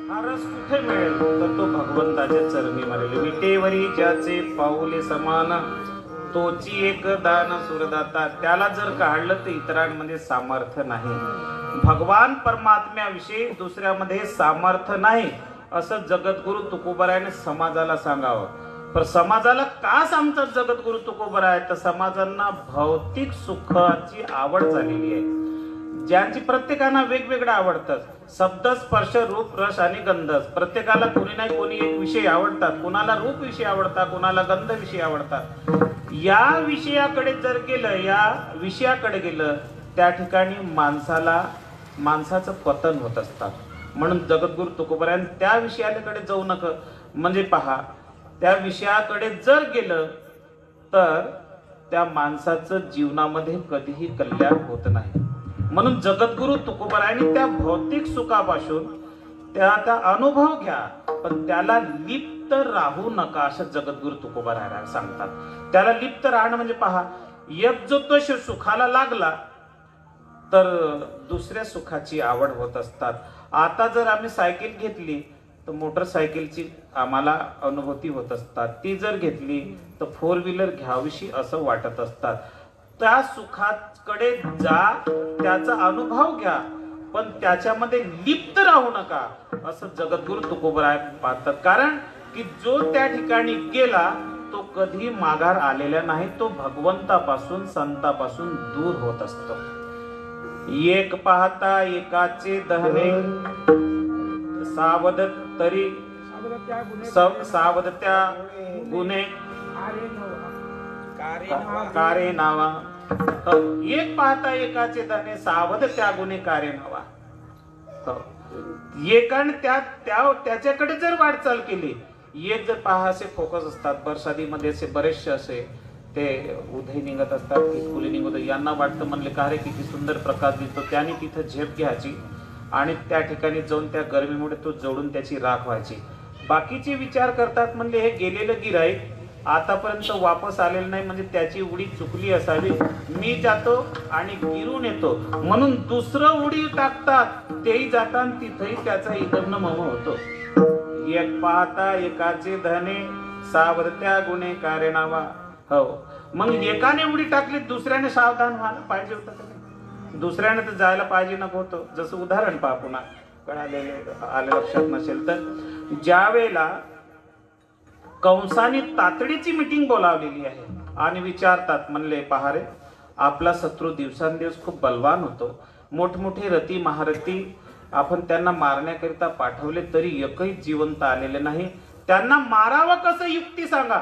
हा रस कुठे मिळेल तर तो भगवंताच्या चरणी मरेल. विटेवरी ज्याचे पाऊले समान तोची एक दान सुरदाता. त्याला जर काढलं तर इतरांमध्ये सामर्थ्य नाही. भगवान परमात्म्याविषयी दुसऱ्यामध्ये सामर्थ्य नाही असं जगद्गुरु तुकोबरायाने समाजाला सांगावं. पण समाजाला का सांगतात जगद्गुरु तुकोबराय तर समाजांना भौतिक सुखाची आवड झालेली आहे. ज्यांची प्रत्येकांना वेगवेगळं आवडतं. शब्द स्पर्श रूप रस आणि गंध. प्रत्येकाला कोणी नाही कोणी एक विषय आवडतात. कुणाला रूप विषय आवडतात, कुणाला गंध विषय आवडतात. या विषयाकडे जर गेलं, या विषयाकडे गेलं त्या ठिकाणी माणसाचं पतन होत असतात. म्हणून जगद्गुरु तुकोबरायांनी त्या विषयाकडे जाऊ नका. म्हणजे पहा, त्या विषयाकडे जर गेलं तर त्या माणसाचं जीवनामध्ये कधीही कल्याण होत नाही. म्हणून जगद्गुरु तुकोबरायांनी त्या भौतिक सुखापासून त्याचा अनुभव घ्या, पण त्याला लिप्त राहू नका असं जगद्गुरु तुकोबराय सांगतात. त्याला लिप्त राहणं म्हणजे पहा, एक जो तो सुखाला लागला तर दुसऱ्या सुखाची आवड होत असतात. आता जर आम्ही सायकल घेतली तर मोटरसायकलची आम्हाला अनुभूती होत असतात. ती जर घेतली तर 4 व्हीलर घ्यावीशी असं वाटत असतात. त्या सुखाकडे जा, त्याचा अनुभव घ्या, पण त्याच्यामध्ये लिप्त राहू नका असं जगद्गुरु तुकोबराय पाहतात. कारण की जो त्या ठिकाणी गेला तो कधी माघार आलेला नाही. तो भगवंतापासून संतापासून दूर होत असतो. एक पाहता एकाचे दहने सावध तरी सावध त्या गुन्हे कारे नावा. एक पाहता एकाचे दहने सावध त्या गुन्हे कारे नावा. एकाने त्याच्याकडे जर वाटचाल केली, एक जर पहा असे फोकस असतात बरसातीमध्ये असे बरेचसे असे ते उधई निघत असतात, फुले निघत. यांना वाटतं म्हणले का रे किती सुंदर प्रकाश दिसतो, त्याने तिथं झेप घ्यायची आणि त्या ठिकाणी जाऊन त्या गरमीमुळे तो जोडून त्याची राख व्हायची. बाकीचे विचार करतात म्हणले हे गेलेलं गिराईक आतापर्यंत वापस आलेलं नाही, म्हणजे त्याची उडी चुकली असावी. मी जातो आणि गिरून येतो म्हणून दुसरं उडी टाकतात. तेही जातात तिथेही त्याचा इदमन मम होतो. एक पाहता एकाचे धने सावरत्या गुन्हे कारणावा. हो, मग एकाने उडी टाकली, दुसऱ्याने सावधान व्हायला पाहिजे होतं का नाही? दुसऱ्याने तर जायला पाहिजे नको होतं. जसं उदाहरण पहा, पुन्हा आलं लक्षात नसेल तर, ज्या वेळेला कंसाने तातडीची मीटिंग बोलावलेली आहे आणि विचारतात म्हणले पहा रे, आपला शत्रू दिवसांदिवस खूप बलवान होतो. मोठमोठे रथी महारथी आपण त्यांना मारण्याकरिता पाठवले तरी एकही जिवंत आलेले नाही. त्यांना मारावं कसं युक्ती सांगा.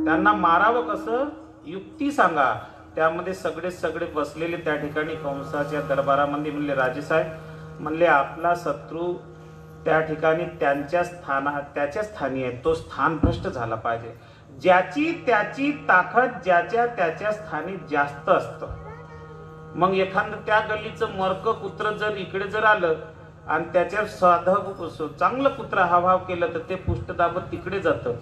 त्यांना मारावं कसं युक्ती सांगा. त्यामध्ये सगळे बसलेले त्या ठिकाणी कंसाच्या दरबारामध्ये म्हणले राजेसाहेब म्हणले आपला शत्रू त्या ठिकाणी त्याच्या स्थानी आहे. तो स्थान भ्रष्ट झाला पाहिजे. ज्याची त्याची ताकद ज्याच्या त्याच्या स्थानी जास्त असतं. मग एखादं त्या गल्लीचं मर्क कुत्र जर इकडे जर आलं आणि त्याच्यावर साधं चांगलं कुत्रा हावभाव केलं तर ते पुष्ट दाबत तिकडे जातं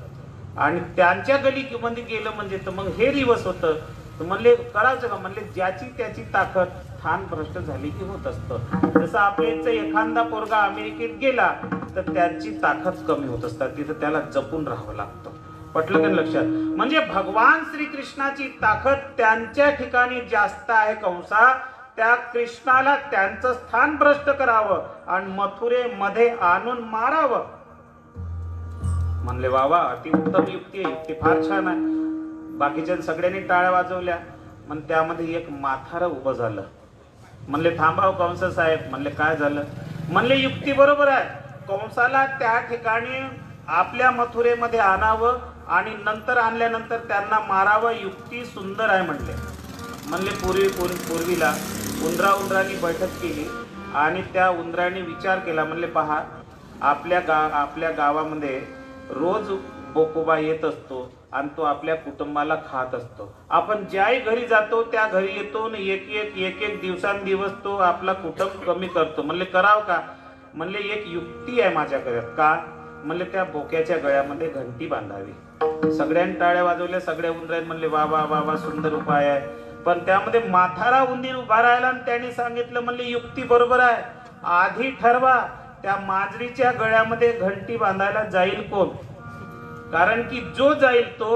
आणि त्यांच्या गल्लीमध्ये गेलं म्हणजे तर मग हे रिवर्स होतं. तर म्हणले करायचं का, म्हणले ज्याची त्याची ताकद स्थान भ्रष्ट झाली की होत असतं. जसं आपल्या एखादा पोरगा अमेरिकेत गेला तर त्याची ताकद कमी होत असतात, तिथं त्याला जपून राहावं लागतं. पटलं का लक्षात? म्हणजे भगवान श्रीकृष्णाची ताकद त्यांच्या ठिकाणी जास्त आहे कंसा, त्या कृष्णाला त्यांचं स्थान भ्रष्ट करावं आणि मथुरेमध्ये आणून मारावं. म्हणले बाबा अति उत्तम युक्ती आहे, युक्ती फार छान आहे. बाकीच्या सगळ्यांनी टाळ्या वाजवल्या. मग त्यामध्ये एक म्हातारं उभं झालं. म्हणले थांबाव कंस साहेब. म्हणले काय झालं? म्हणले युक्ती बरोबर आहे. कंसाला त्या ठिकाणी आपल्या मथुरेमध्ये आणावं आणि नंतर आणल्यानंतर त्यांना मारावं, युक्ती सुंदर आहे म्हणले. म्हणले पूर्वीला उंदरांनी बैठक केली आणि त्या उंदरांनी विचार केला. म्हणले पहा आपल्या गावामध्ये रोज बोकोबा येत असतो आणि तो आपल्या कुटुंबाला खात असतो. आपण ज्याही घरी जातो त्या घरी येतो आणि एक दिवसांदिवस तो आपला कुटुंब कमी करतो. म्हणले कराव का? म्हणले एक युक्ती आहे माझ्याकडे. का? म्हणले त्या बोक्याच्या गळ्यामध्ये घंटी बांधावी. सगळ्यांनी टाळ्या वाजवल्या. सगळ्या उंदरांनी म्हणले वा वा वा वा सुंदर उपाय आहे. पण त्यामध्ये म्हातारा उंदीर उभा राहिला आणि त्यांनी सांगितलं म्हणले युक्ती बरोबर आहे. आधी ठरवा त्या मांजरीच्या गळ्यामध्ये घंटी बांधायला जाईल कोण? कारण की जो जाईल तो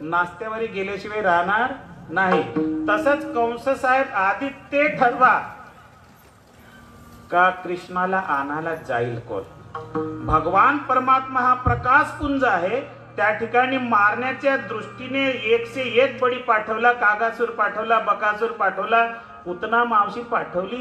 नाश्त्यावरी गेल्याशिवाय राहणार नाही. तसंच कंस साहेब आधी ते ठरवा का कृष्णाला आणायला जाईल कोण. भगवान परमात्मा हा प्रकाश पुंज आहे. त्या ठिकाणी मारण्याच्या दृष्टीने 101 बळी पाठवला. कागासूर पाठवला, बकासूर पाठवला, पुतना मावशी पाठवली.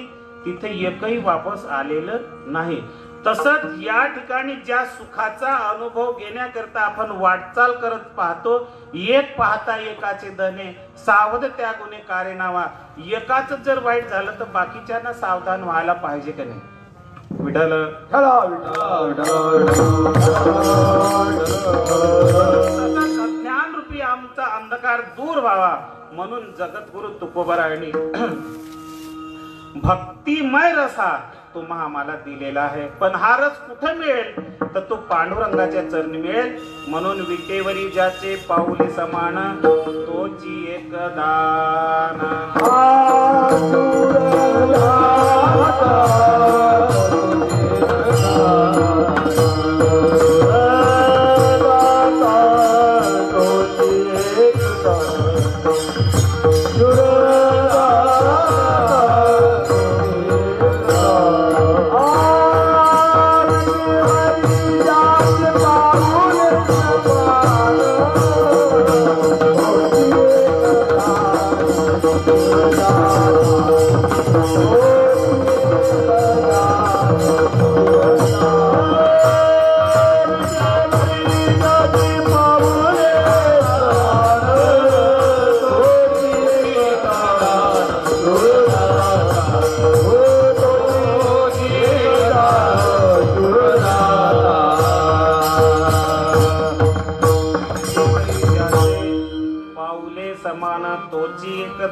तिथे एकही वापस आलेलं नाही. तसंच या ठिकाणी ज्या सुखाचा अनुभव घेण्याकरता आपण वाटचाल करत पाहतो. एक पाहता एकाचे धने, सावध त्या गुणे कारे नावा. एकाच जर वाईट झालं तर बाकीच्यांना सावधान व्हायला पाहिजे का नाही? विठ्ठल अज्ञान रूपी आमचा अंधकार दूर व्हावा म्हणून जगद्गुरु तुकोबारायांनी भक्तिमय रसा तुम्हा आम्हाला दिलेला आहे. पण हा रस कुठे मिळेल? तर तो पांडुरंगाच्या चरणी मिळेल. म्हणून विटेवरी ज्याचे पाऊली समान तोची एक दान.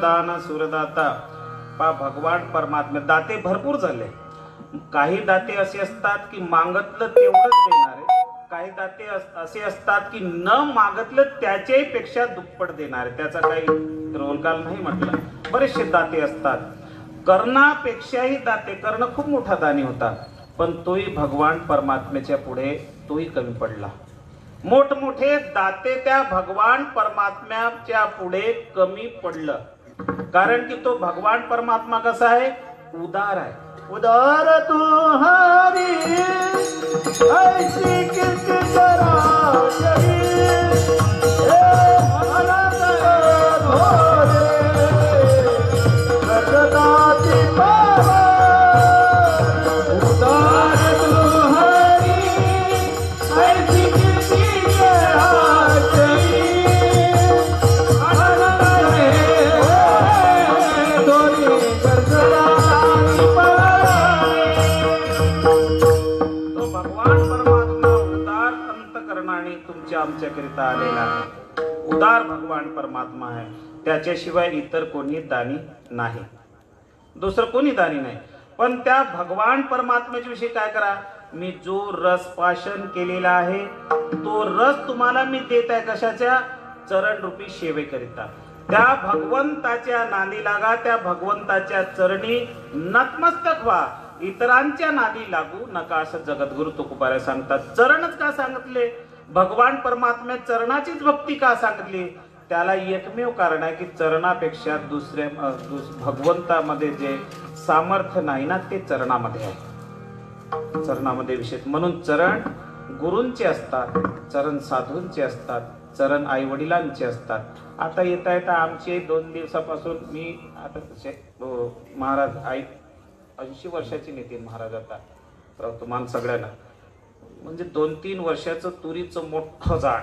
दान सुरदाता. पा भगवान परमात्मा दाते भरपूर झाले. काही दाते असे असतात की मागतलं तेवढंच देणारे. काही दाते असे असतात की न मागतलं त्याच्याही पेक्षा दुप्पट देणारे. त्याचा काही रोलकाल नाही म्हटलं. बरेचसे दाते असतात. कर्णापेक्षाही दाते. कर्ण खूप मोठा दानी होता पण तोही भगवान परमात्म्याच्या पुढे तोही कमी पडला. मोठमोठे दाते त्या भगवान परमात्म्याच्या पुढे कमी पडलं. कारण की तो भगवान परमात्मा कसा आहे? उदार आहे. उदार तू हरी ऐसी कीर्ति करा जगी जगदाती पावा. उदार तू हरी ऐसी कीर्ति करा जगी तुमच्या आमच्याकरिता आलेला आहे. उदार भगवान परमात्मा आहे. त्याच्याशिवाय इतर कोणी दानी नाही. दुसरं कोणी दानी नाही. पण त्या भगवान परमात्म्याच्या विषयी काय करा? मी जो रस पाशन केलेला आहे तो रस तुम्हाला मी देत आहे. कशाच्या? चरण रूपी सेवेकरिता. त्या भगवंताच्या नादी लागा. त्या भगवंताच्या चरणी नतमस्तक व्हा. इतरांच्या नादी लागू नका असं जगद्गुरु तुकोबाराय सांगतात. चरणच का सांगितले? भगवान परमात्म्या चरणाचीच भक्ती का सांगितली? त्याला एकमेव कारण आहे की चरणापेक्षा भगवंतामध्ये जे सामर्थ्य नाही ना ते चरणामध्ये आहे. चरणामध्ये विशेष म्हणून चरण गुरूंचे असतात, चरण साधूंचे असतात, चरण आई वडिलांचे असतात. आता येता येता आमचे 2 दिवसापासून मी आता महाराज आई 80 वर्षाची नितीन महाराज आता तुम्हाला सगळ्यांना म्हणजे 2-3 वर्षाचं तुरीचं मोठं झाड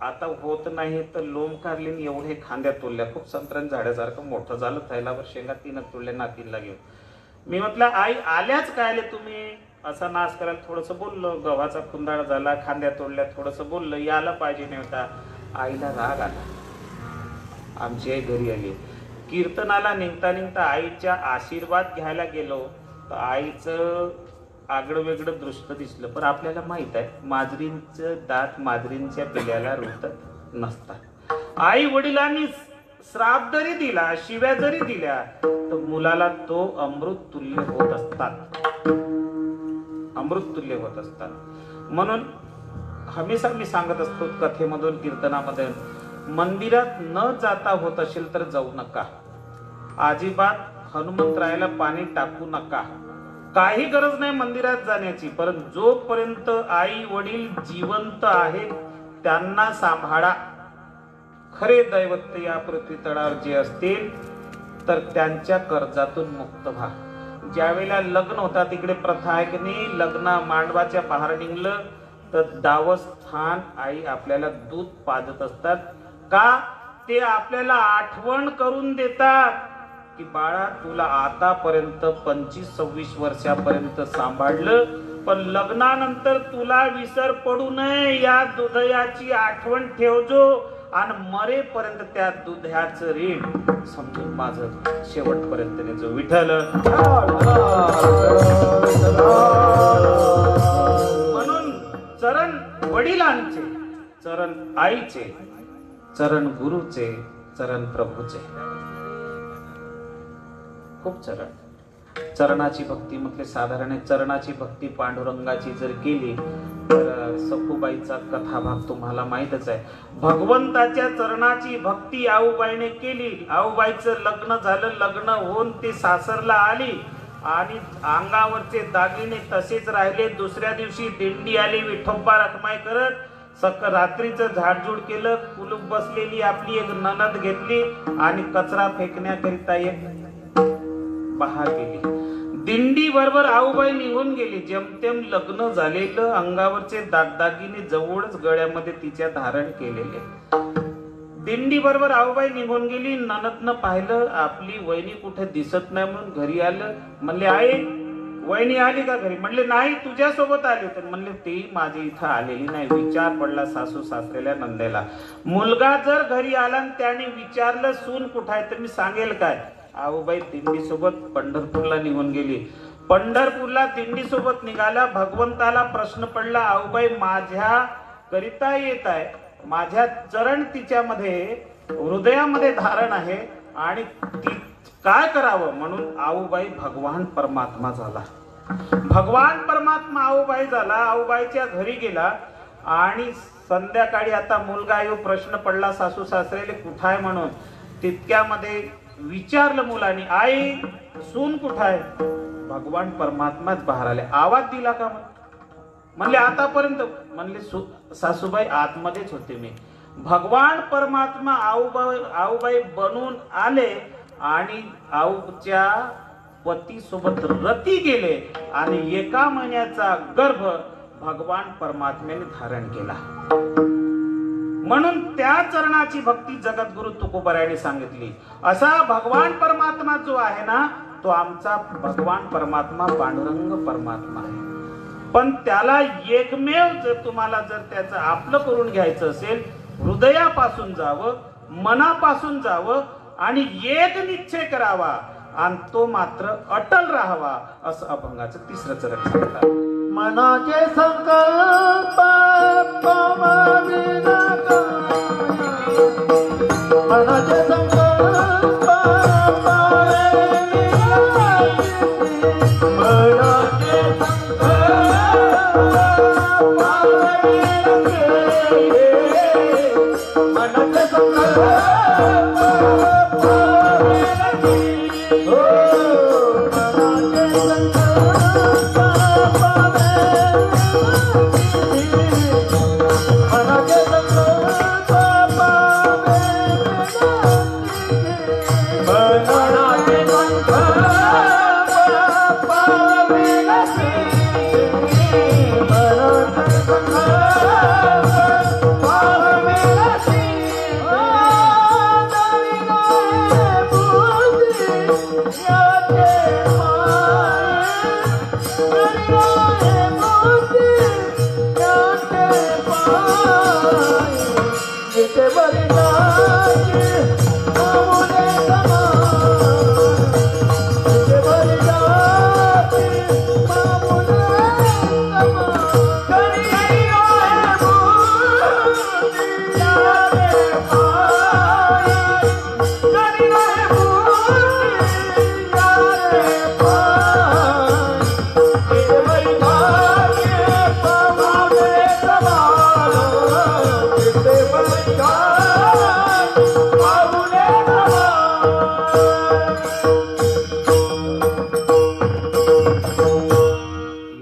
आता होत नाही तर लोंबकारलीन एवढे खांद्या तोडल्या, खूप संत्र्याच्या झाडासारखं मोठं झालं. थैलावर शेंगा 3 तोडल्या नातीला घेऊन. मी म्हटलं आई आल्याच काय आले तुम्ही असा नाश करायला थोडस बोललो, गव्हाचा खुंदाळ झाला, खांद्या तोडल्या थोडस बोललं, यायला पाहिजे नव्हता. आईला राग आला. आमची आई घरी आली. कीर्तनाला निघता निघता आईच्या आशीर्वाद घ्यायला गेलो तर आईचं आगळं वेगळं दृष्ट दिसलं. पण आपल्याला माहित आहे माजरींचं दात माजरींच्या पिल्याला रुतत नसतात. आई वडिलांनी श्राप जरी दिला, शिव्या जरी दिल्या तर मुलाला तो अमृत तुल्य होत असतात, अमृत तुल्य होत असतात. म्हणून हमेशा मी सांगत असतो कथेमधून कीर्तनामध्ये, मंदिरात न जाता होत असेल तर जाऊ नका. अजिबात हनुमंतरायाला पाणी टाकू नका. काही गरज नाही मंदिरात जाण्याची. परंतु जोपर्यंत आई वडील जिवंत आहेत त्यांना सांभाळा. खरे दैवत या पृथ्वी तळावर जे असतील तर त्यांच्या कर्जातून मुक्त व्हा. ज्या वेळेला लग्न होतात तिकडे प्रथा आहे की नाही, लग्न मांडवाच्या बाहेर निघलं तर दावस्थान आई आपल्याला दूध पाजत असतात. का ते आपल्याला आठवण करून देतात की बाळा तुला आतापर्यंत 25-26 वर्षापर्यंत सांभाळलं, पण लग्नानंतर तुला विसर पडू नये या दुधयाची आठवण ठेवजो आणि मरेपर्यंत त्या दुधाचं ऋण समजून माझं शेवटपर्यंत नेजो. विठ्ठल. म्हणून चरण वडिलांचे, चरण आईचे, चरण गुरुचे, चरण प्रभूचे. खूप चरणाची भक्ती म्हटले साधारण चरणाची भक्ती पांडुरंगाची जर केली तर सखुबाईचा कथाभाग तुम्हाला माहितच आहे. भगवंताच्या चरणाची भक्ती आऊबाईने केली. आऊबाईचं लग्न झालं. लग्न होऊन ती सासरला आली आणि अंगावरचे दागिने तसेच राहिले. दुसऱ्या दिवशी दिंडी आली विठोबा रखमाई करत. रात्रीचं झाडझूड केलं. कुलूप बसलेली आपली एक ननद घेतली आणि कचरा फेकण्याकरिता एक बाहेर गेली. दिंडी बरोबर आऊबाई निघून गेली. जेमतेम लग्न झालेलं, अंगावरचे दागदागिने जवळच गळ्यामध्ये तिच्या धारण केलेले. दिंडी बरोबर आऊबाई निघून गेली. ननदनं पाहिलं आपली वहिनी कुठे दिसत नाही म्हणून घरी आलं. म्हणले आई वहिनी आली का घरी? म्हणले नाही तुझ्यासोबत आली. तर म्हणले ती माझी इथं आलेली नाही. विचार पडला सासू सासरेल्या नंदेला. मुलगा जर घरी आला आणि त्याने विचारलं सून कुठं आहे तर मी सांगेल काय? आऊबाई दिंडी सोबत पंढरपूरला निघून गेली. पंढरपूरला दिंडी सोबत निघाला. भगवंताला प्रश्न पडला आऊबाई माझ्या करिता येत आहे, माझ्या चरण तिच्यामध्ये हृदयामध्ये धारण आहे आणि ती काय करावं? म्हणून आऊबाई भगवान परमात्मा झाला. भगवान परमात्मा आऊबाई झाला. आऊबाईच्या घरी गेला आणि संध्याकाळी आता मुलगा येऊ प्रश्न पडला सासू सासरेले कुठं आहे म्हणून. तितक्यामध्ये विचारलं मुलाने आई सून कुठं आहे? भगवान परमात्माच बाहेर आले. आवाज दिला का? म्हणले आतापर्यंत. म्हणले सासूबाई आतमध्येच होते मी. भगवान परमात्मा आऊबाई बनून आले आणि आऊच्या पती सोबत रती गेले आणि 1 महिन्याचा गर्भ भगवान परमात्म्याने धारण केला. म्हणून त्या चरणाची भक्ती जगद्गुरु तुकोबरायाने सांगितली. असा भगवान परमात्मा जो आहे ना तो आमचा भगवान परमात्मा पांडुरंग परमात्मा आहे. पण त्याला एकमेव जर तुम्हाला जर त्याचं आपलं करून घ्यायचं असेल हृदयापासून जावं, मनापासून जावं आणि एक निश्चय करावा आणि तो मात्र अटल राहावा. असं अभंगाचं 3रं चरण सांगतात. मनाचे संकल्प पाविना मनाचे संकल्प मनाचे संकल्प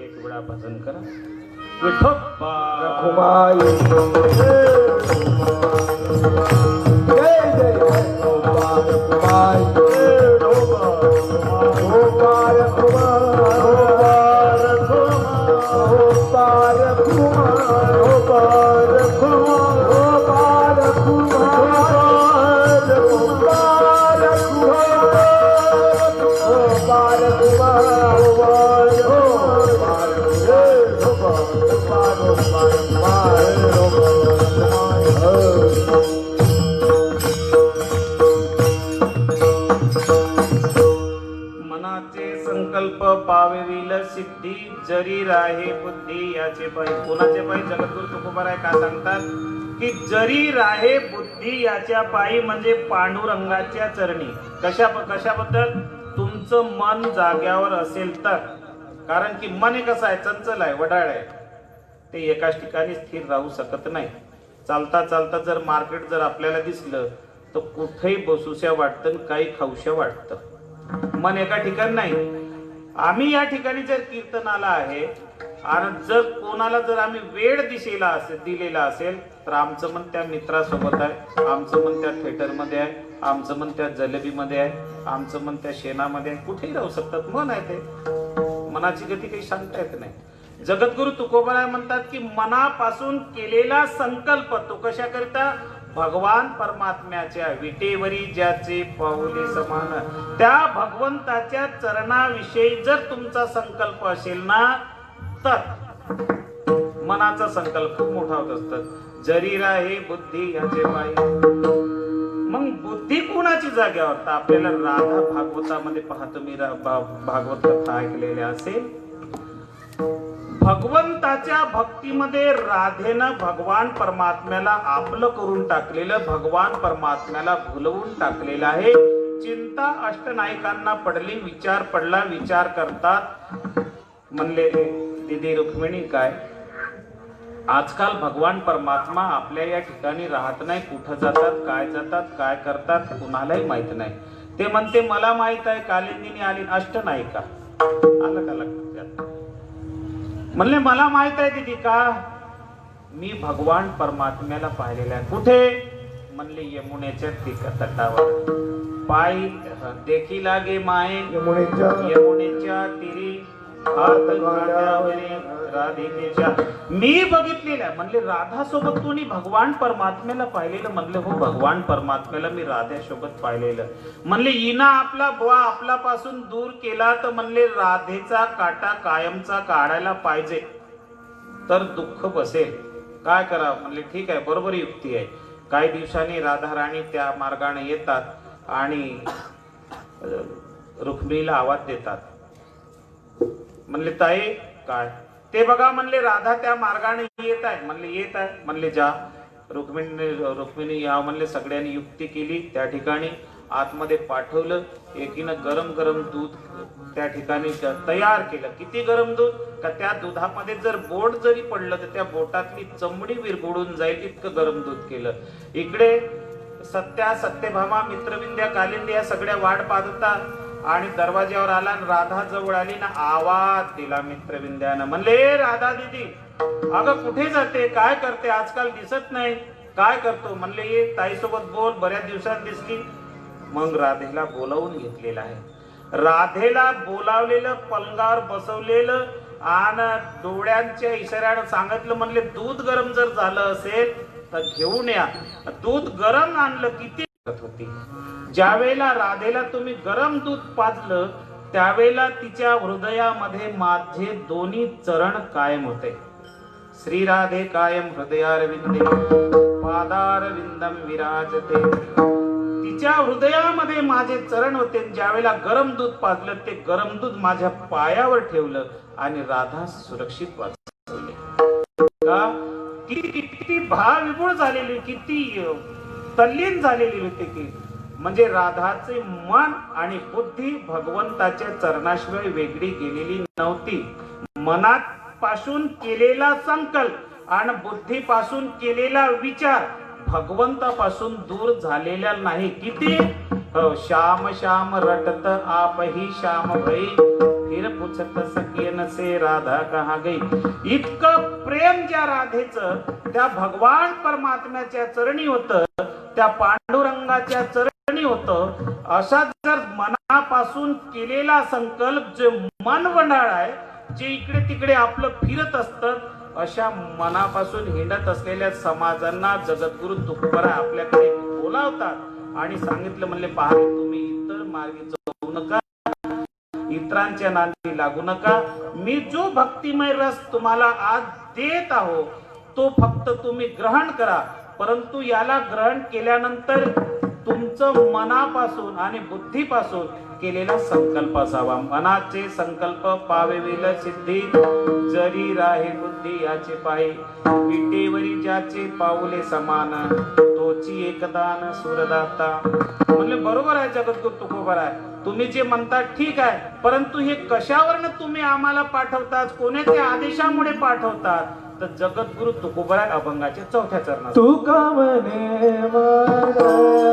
एक वेळा भजन करा. विठोबा मनाचे संकल्प पावेविल सिद्धी जरी राहे बुद्धी याचे पायी. कोणाचे पायी? जगद्गुरु तुकोबाराय काय सांगतात की जरी राहे बुद्धी याच्या पायी, म्हणजे पांडुरंगाच्या चरणी. कशाबद्दल? तुमचं मन जाग्यावर असेल तर. कारण की मन हे कसं आहे? चंचल आहे, वडाळ आहे. ते एकाच ठिकाणी स्थिर राहू शकत नाही. चालता चालता जर मार्केट जर आपल्याला दिसलं तर कुठेही बसूशा वाटतं, काही खाऊशा वाटतं. मन एका ठिकाणी नाही. आम्ही या ठिकाणी जर कीर्तनाला आहे आणि जर कोणाला जर आम्ही वेळ दिलेला असेल तर आमचं मन त्या मित्रासोबत आहे, आमचं मन त्या थिएटरमध्ये आहे, आमचं मन त्या जलेबीमध्ये आहे, आमचं मन त्या शेणामध्ये आहे. कुठेही राहू शकतात. मन आहे ते. मनाची गती काही सांगता येत नाही. जगद्गुरु तुकोबाराय म्हणतात की मनापासून केलेला संकल्प तो कशाकरिता? भगवान परमात्म्याच्या विटेवरी ज्याचे पाऊले समान, त्या भगवंताच्या चरणाविषयी जर तुमचा संकल्प असेल ना तर मनाचा संकल्प खूप मोठा होत असतात. जरी राहे बुद्धी याचे पायी. मग बुद्धी कोणाची जाग्यावर? तर आपल्याला राधा भागवतामध्ये पाहतो. मी भागवत कथा ऐकलेल्या असेल. भगवंताच्या भक्तीमध्ये राधेनं भगवान परमात्म्याला आपलं करून टाकलेलं, भगवान परमात्म्याला भुलवून टाकलेलं आहे. चिंता अष्टनायकांना पडली, विचार पडला, विचार करतात. म्हणले दिदी रुक्मिणी काय आजकाल भगवान परमात्मा आपल्या या ठिकाणी राहत नाही. कुठं जातात, काय करतात कुणालाही माहित नाही. ते म्हणते मला माहित आहे, कालिंदीने आली अष्टनायिका. आलं का लक्षात? म्हणले मला माहित आहे दीदी का मी भगवान परमात्म्याला पाहिलेला आहे. कुठे? म्हणले यमुनेच्या तटावर. पायी देखी लागे माये यमुनेच्या तिरी हात काढ्यावरी राधिकेच्या. मी बघितलेलं आहे. म्हणले राधा सोबत कोणी भगवान परमात्म्याला पाहिलेलं? म्हणले हो भगवान परमात्म्याला मी राधा सोबत पाहिलेलं. म्हणले इना आपला बुवा आपल्यापासून दूर केला तर म्हणले राधेचा काटा कायमचा काढायला पाहिजे तर दुःख बसेल. काय करावं? म्हणले ठीक आहे, बरोबर युक्ती आहे. काही दिवसांनी राधा राणी त्या मार्गाने येतात आणि रुक्मिणीला आवाज देतात. म्हणले ताई काय? ते बघा म्हणले राधा त्या मार्गाने येत आहे. म्हणले येत आहे. म्हणले जा. रुक्मिणी या म्हणले सगळ्यांनी युक्ती केली. त्या ठिकाणी आतमध्ये पाठवलं. एकीनं गरम गरम दूध त्या ठिकाणी तयार केलं. किती गरम दूध? का त्या दुधामध्ये जर बोट जरी पडलं तर त्या बोटातली चमडी विरघळून जाईल इतकं गरम दूध केलं. इकडे सत्या, सत्यभामा, मित्रविंध्या, कालिंदी या सगळ्या वाट पाहतात आणि दरवाज्यावर आला. राधा जवळ आली ना आवाज दिला मित्रविंध्यानं. म्हणले राधा दीदी अगं कुठे जाते, काय करते, आजकाल दिसत नाही, काय करतो? म्हणले ये ताईसोबत बोल, बऱ्याच दिवसात दिसली. मग राधेला बोलावून घेतलेला आहे राधेला बोलावलेलं, पलंगावर बसवलेलं आणि डोळ्यांच्या इशाऱ्यानं सांगितलं, म्हणले दूध गरम जर झालं असेल तर घेऊन या. दूध गरम आणलं किती होती. ज्यावेळेला राधेला तुम्ही गरम दूध पाजलं त्यावेळेला तिच्या हृदयामध्ये माझे दोन्ही चरण कायम होते. श्री राधे कायम हृदयारविंदे पादारविंदम विराजते. तिच्या हृदयामध्ये माझे चरण होते. ज्यावेळेला गरम दूध पाजलं ते गरम दूध माझ्या पायावर ठेवलं आणि राधा सुरक्षित वाचवली. का किती भावविभोर झालेली, किती तल्लीन झालेली होती की म्हणजे राधाचे मन आणि बुद्धी भगवंताच्या चरणाशिवाय वेगळी गेलेली नव्हती. मनात पासून केलेला संकल्प आणि बुद्धीपासून केलेला विचार भगवंतापासून दूर झालेला नाही. किती श्याम श्याम रटत आप ही श्याम भई फिर पुछत सकियन से राधा कहा गई. इतकं प्रेम ज्या राधेचं त्या भगवान परमात्म्याच्या चरणी होतं, त्या पांडुरंगाच्या चरणी होतं. असा जर मनापासून केलेला संकल्प जे मन वंडाळ आहे, जे इकडे तिकडे आपलं फिरत असतं, अशा मनापासून हिंडत असलेल्या समाजांना जगद्गुरु तुकोबराय आपल्याकडे बोलावतात आणि सांगितलं, म्हणले पहा तुम्ही इतर मार्गी जाऊ नका, इतरांच्या नादी लागू नका. मी जो भक्तिमय रस तुम्हाला आज देत आहो तो फक्त तुम्ही ग्रहण करा. परंतु याला ग्रहण केल्यानंतर तुमचं मनापासून आणि बुद्धीपासून केलेला संकल्प असावा. मनाचे संकल्प पावेविल सिद्धी जरी राहे बुद्धी याचे पायी. विटेवरी ज्याचे पाऊले समान तोची एकदान सुरदाता. म्हणले बरोबर आहे जगद्गुरु तुकोबराय, तुम्ही जे म्हणता ठीक आहे, परंतु हे कशावरनं तुम्ही आम्हाला पाठवतात, कोणाच्या आदेशामुळे पाठवतात? तर जगद्गुरु तुकोबराय अभंगाच्या 4थ्या चरणात तुका म्हणे तुका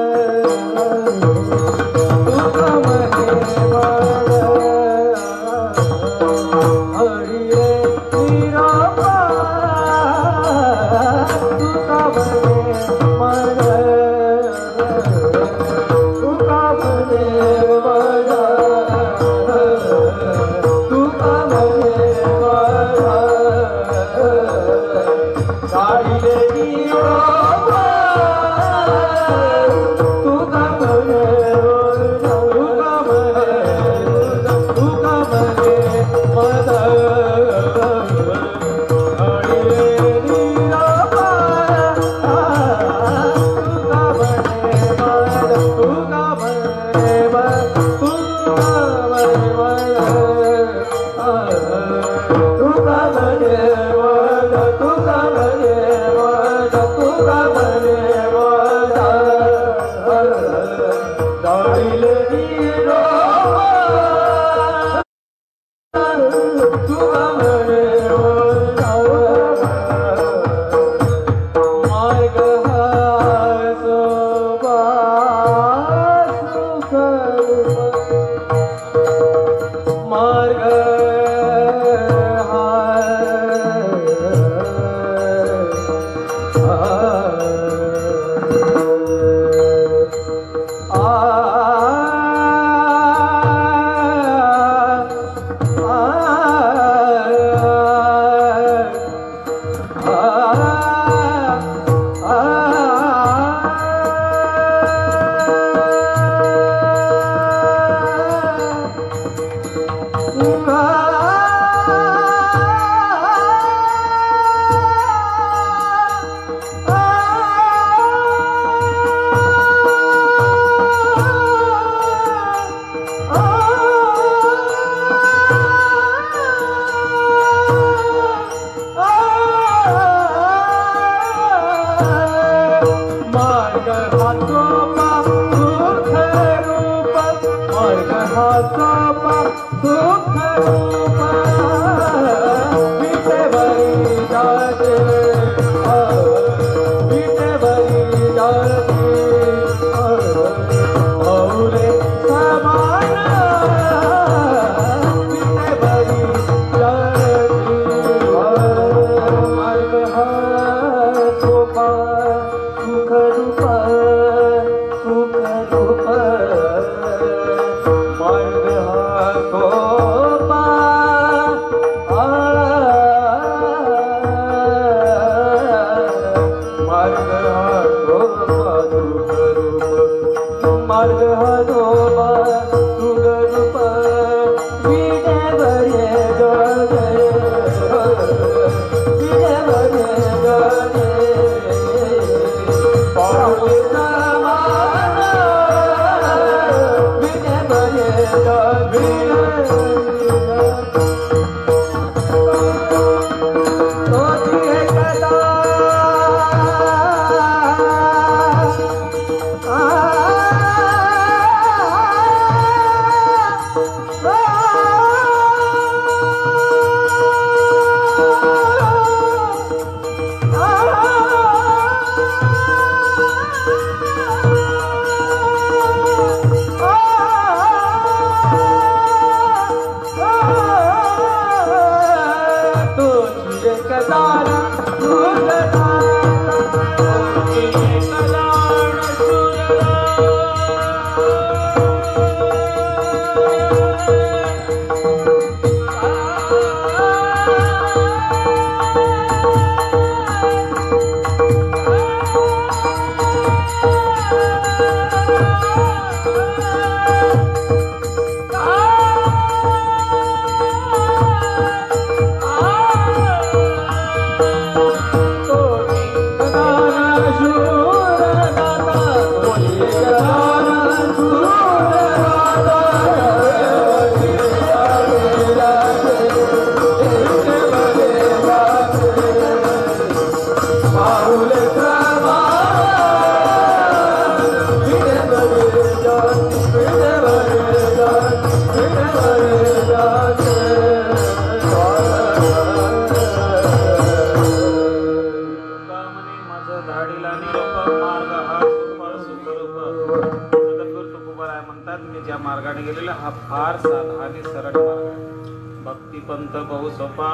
हा फार साधा आणि सरळ मार्ग आहे. भक्तिपंथ बहु सोपा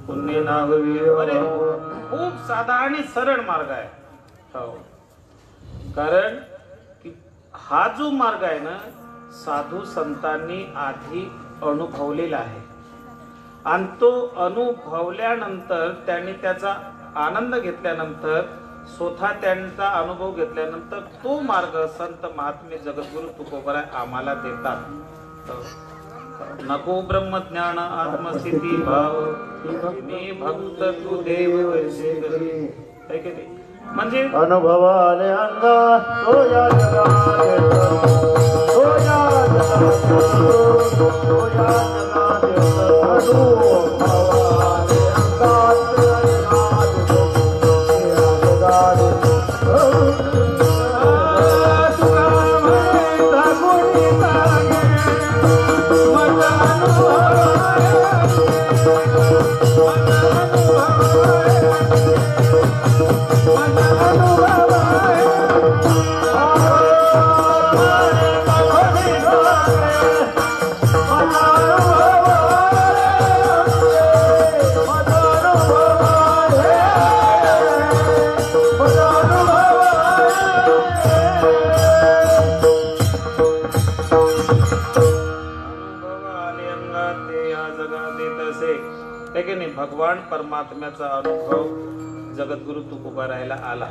पुण्य नाहवी. अरे खूप साधा आणि सरळ मार्ग आहे. हो, कारण की हा जो मार्ग आहे ना, साधू संतांनी आधी अनुभवलेला आहे आणि तो अनुभवल्यानंतर त्यांनी त्याचा आनंद घेतल्यानंतर स्वतः त्यांचा अनुभव घेतल्यानंतर तो मार्ग संत महात्मे जगद्गुरु तुकोबराय आम्हाला देतात. नको ब्रह्मज्ञान आत्मस्थिती भाव मी भक्त तू देव वैसे करी. है की नाही? म्हणजे अनुभवाले अंगा तो या जगात तो या जगात तो या जगात अनुभवाले भगवान परमात्म्याचा अनुभव जगद्गुरु तुकोबारायला आला.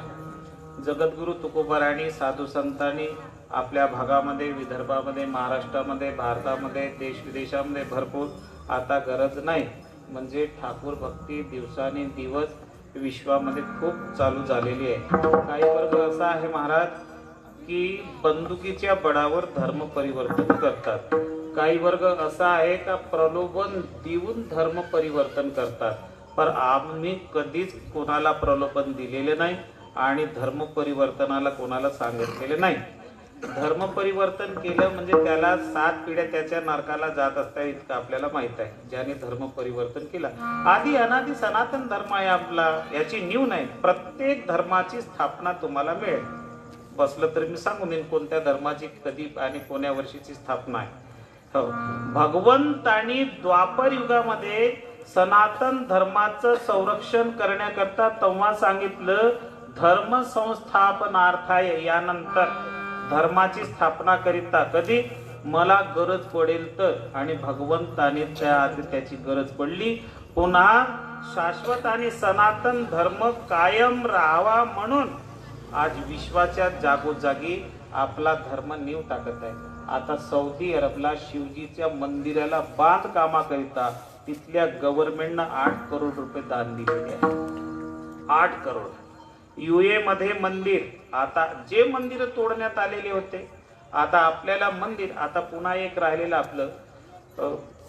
जगद्गुरु तुकोबारायांनी साधू संतांनी आपल्या भागामध्ये, विदर्भामध्ये, महाराष्ट्रामध्ये, भारतामध्ये, देश विदेशामध्ये भरपूर आता गरज नाही म्हणजे ठाकूर भक्ती दिवसानी दिवस विश्वामध्ये खूप चालू झालेली आहे. काही वर्ग असा आहे महाराज की बंदुकीच्या बळावर धर्म परिवर्तन करतात. काही वर्ग असा आहे का प्रलोभन देऊन धर्म परिवर्तन करतात. पर आम्ही कधीच कोणाला प्रलोभन दिलेले नाही आणि धर्म परिवर्तनाला कोणाला सांगितलेले नाही. धर्म परिवर्तन केलं म्हणजे त्याला 7 पिढ्या त्याच्या नरकाला जात असतात इतकं आपल्याला माहित आहे. ज्याने धर्म परिवर्तन केलं आधी अनादी सनातन धर्म आहे आपला, याची नीव नाही. प्रत्येक धर्माची स्थापना तुम्हाला मिळेल. बसलं तर मी सांगून देईन कोणत्या धर्माची कधी आणि कोण्या वर्षीची स्थापना आहे. हो, भगवंतांनी द्वापर युगामध्ये सनातन धर्माचं संरक्षण करण्याकरता तेव्हा सांगितलं धर्म संस्थापनार्थाय, यानंतर धर्माची स्थापना करिता कधी मला गरज पडेल तर, आणि भगवंताने त्याची गरज पडली. पुन्हा शाश्वत आणि सनातन धर्म कायम राहावा म्हणून आज विश्वाच्या जागोजागी आपला धर्म नीव टाकत आहे. आता सौदी अरबला शिवजीच्या मंदिराला बांधकामाकरिता तिथल्या गव्हर्नमेंटनं 8 करोड रुपये दान दिलेले आहे. 8 करोड. UAE मध्ये मंदिर, आता जे मंदिर तोडण्यात आलेले होते, आता आपल्याला मंदिर, आता पुन्हा एक राहिलेलं आपलं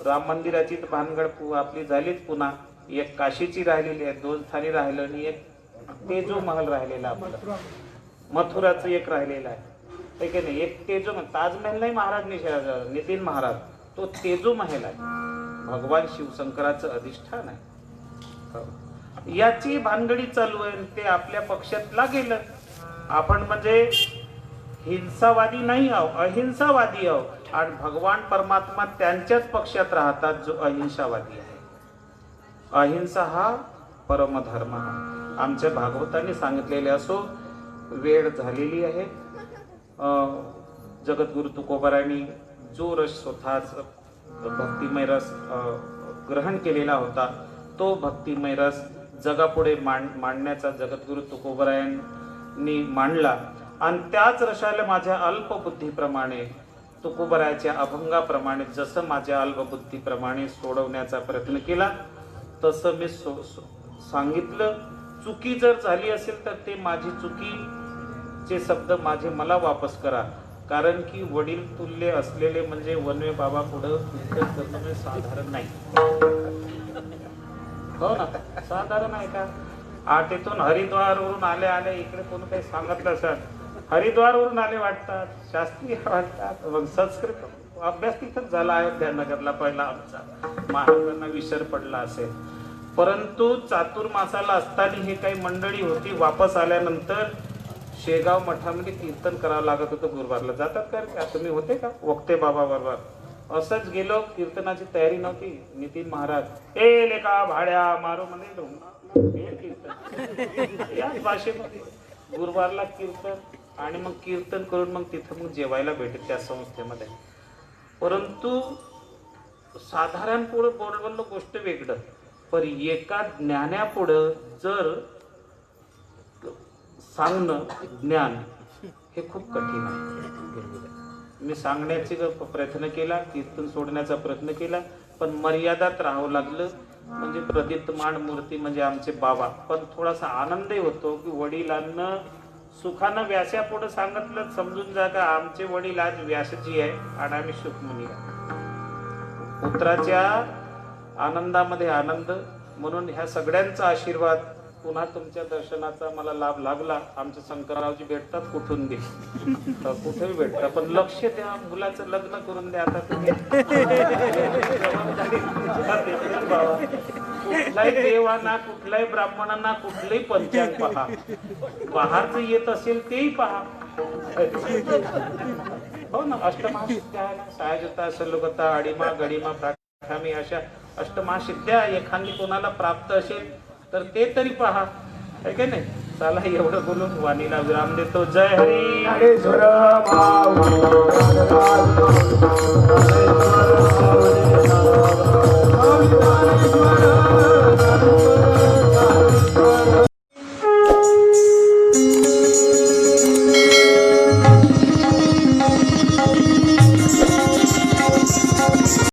राम मंदिराची तर भानगड आपली झालीच, पुन्हा एक काशीची राहिलेली आहे, 2 स्थानी राहिलं, आणि एक तेजो महल राहिलेला आपला, मथुराचं एक राहिलेलं आहे की नाही. एक तेजो, ताजमहल नाही महाराज नितीन महाराज, तो तेजो महल आहे, भगवान शिवशंकराचं अधिष्ठान आहे. याची भानगडी चालू आहे. ते आपल्या पक्षातला गेलं. आपण म्हणजे हिंसावादी नाही आहो, अहिंसावादी आहो, आणि भगवान परमात्मा त्यांच्याच पक्षात राहतात जो अहिंसावादी आहे. अहिंसा हा परमधर्म हा आमच्या भागवतांनी सांगितलेले. असो, वेळ झालेली आहे. जगद्गुरु तुकोबारायांनी जो रस स्वतःच भक्तिमय रस ग्रहण केलेला होता, तो भक्तिमय रस जगापुढे मांडण्याचा जगद्गुरु तुकोबारायांनी मांडला. आणि त्याच रसाला माझ्या अल्पबुद्धीप्रमाणे, तुकोबारायाच्या अभंगाप्रमाणे जसं माझ्या अल्पबुद्धीप्रमाणे सोडवण्याचा प्रयत्न केला, तसं मी सांगितलं. चुकी जर झाली असेल तर ते माझी चुकीचे शब्द मला वापस करा. कारण की वडील तुल्य असलेले म्हणजे वनवे बाबा पुढं कीर्तन करणं साधारण नाही. हो ना, साधारण आहे का? आटेतून हरिद्वारवरून आले इकडे कोण काही सांगितलं सर, हरिद्वारवरून आले वाटतात, शास्त्रीय वाटतात. मग संस्कृत अभ्यास तिथंच झाला अयोध्यानगरला पहिला आमचा. महाराजांना विसर पडला असेल. परंतु चातुर्मासाला असताना हे काही मंडळी होती. वापस आल्यानंतर शेगाव मठामध्ये कीर्तन करावं लागत होतं. गुरुवारला जातात का तुम्ही? होते का वक्ते बाबा बरोबर? असंच गेलो, कीर्तनाची तयारी नव्हती. नितीन महाराज, ए लेका भाड्या मारो म्हणजे कीर्तन याच भाषेमध्ये गुरुवारला कीर्तन, आणि मग कीर्तन करून मग तिथं मग जेवायला भेटत त्या संस्थेमध्ये. परंतु साधारण पुढं बोलवलं गोष्ट वेगळं, पण एका ज्ञानापुढं जर सांगणं ज्ञान हे खूप कठीण आहे. मी सांगण्याचा प्रयत्न केला, कीर्तन सोडण्याचा प्रयत्न केला, पण मर्यादात राहावं लागलं. म्हणजे प्रदीप्तमान मूर्ती म्हणजे आमचे बाबा. पण थोडासा आनंदही होतो की वडिलांना सुखानं व्यासापुढे सांगितलं, समजून जा का आमचे वडील आज व्यासजी आहे आणि आम्ही सुखमुनी आहे. पुत्राच्या आनंदामध्ये आनंद. म्हणून ह्या सगळ्यांचा आशीर्वाद, पुन्हा तुमच्या दर्शनाचा मला लाभ लागला. आमचे शंकररावजी भेटतात कुठून बी, कुठेही भेटतात, पण लक्ष द्या, मुलाचं लग्न करून द्या. आता तुम्ही कुठलाही देवांना, कुठल्याही ब्राह्मणांना, कुठलंही पंचांग पहा, बाहेरच येत असेल तेही पहा. हो ना, अष्टमहासिद्ध्या आहे ना, सायजता, सलोगता, अडिमा, गडिमा, प्राथमी, अशा अष्टमहासिद्ध्या एखादी कोणाला प्राप्त असेल तर ते तरी पहा, आहे का नाही? चला, एवढं बोलून वाणीला विराम देतो. जय हरी. हरे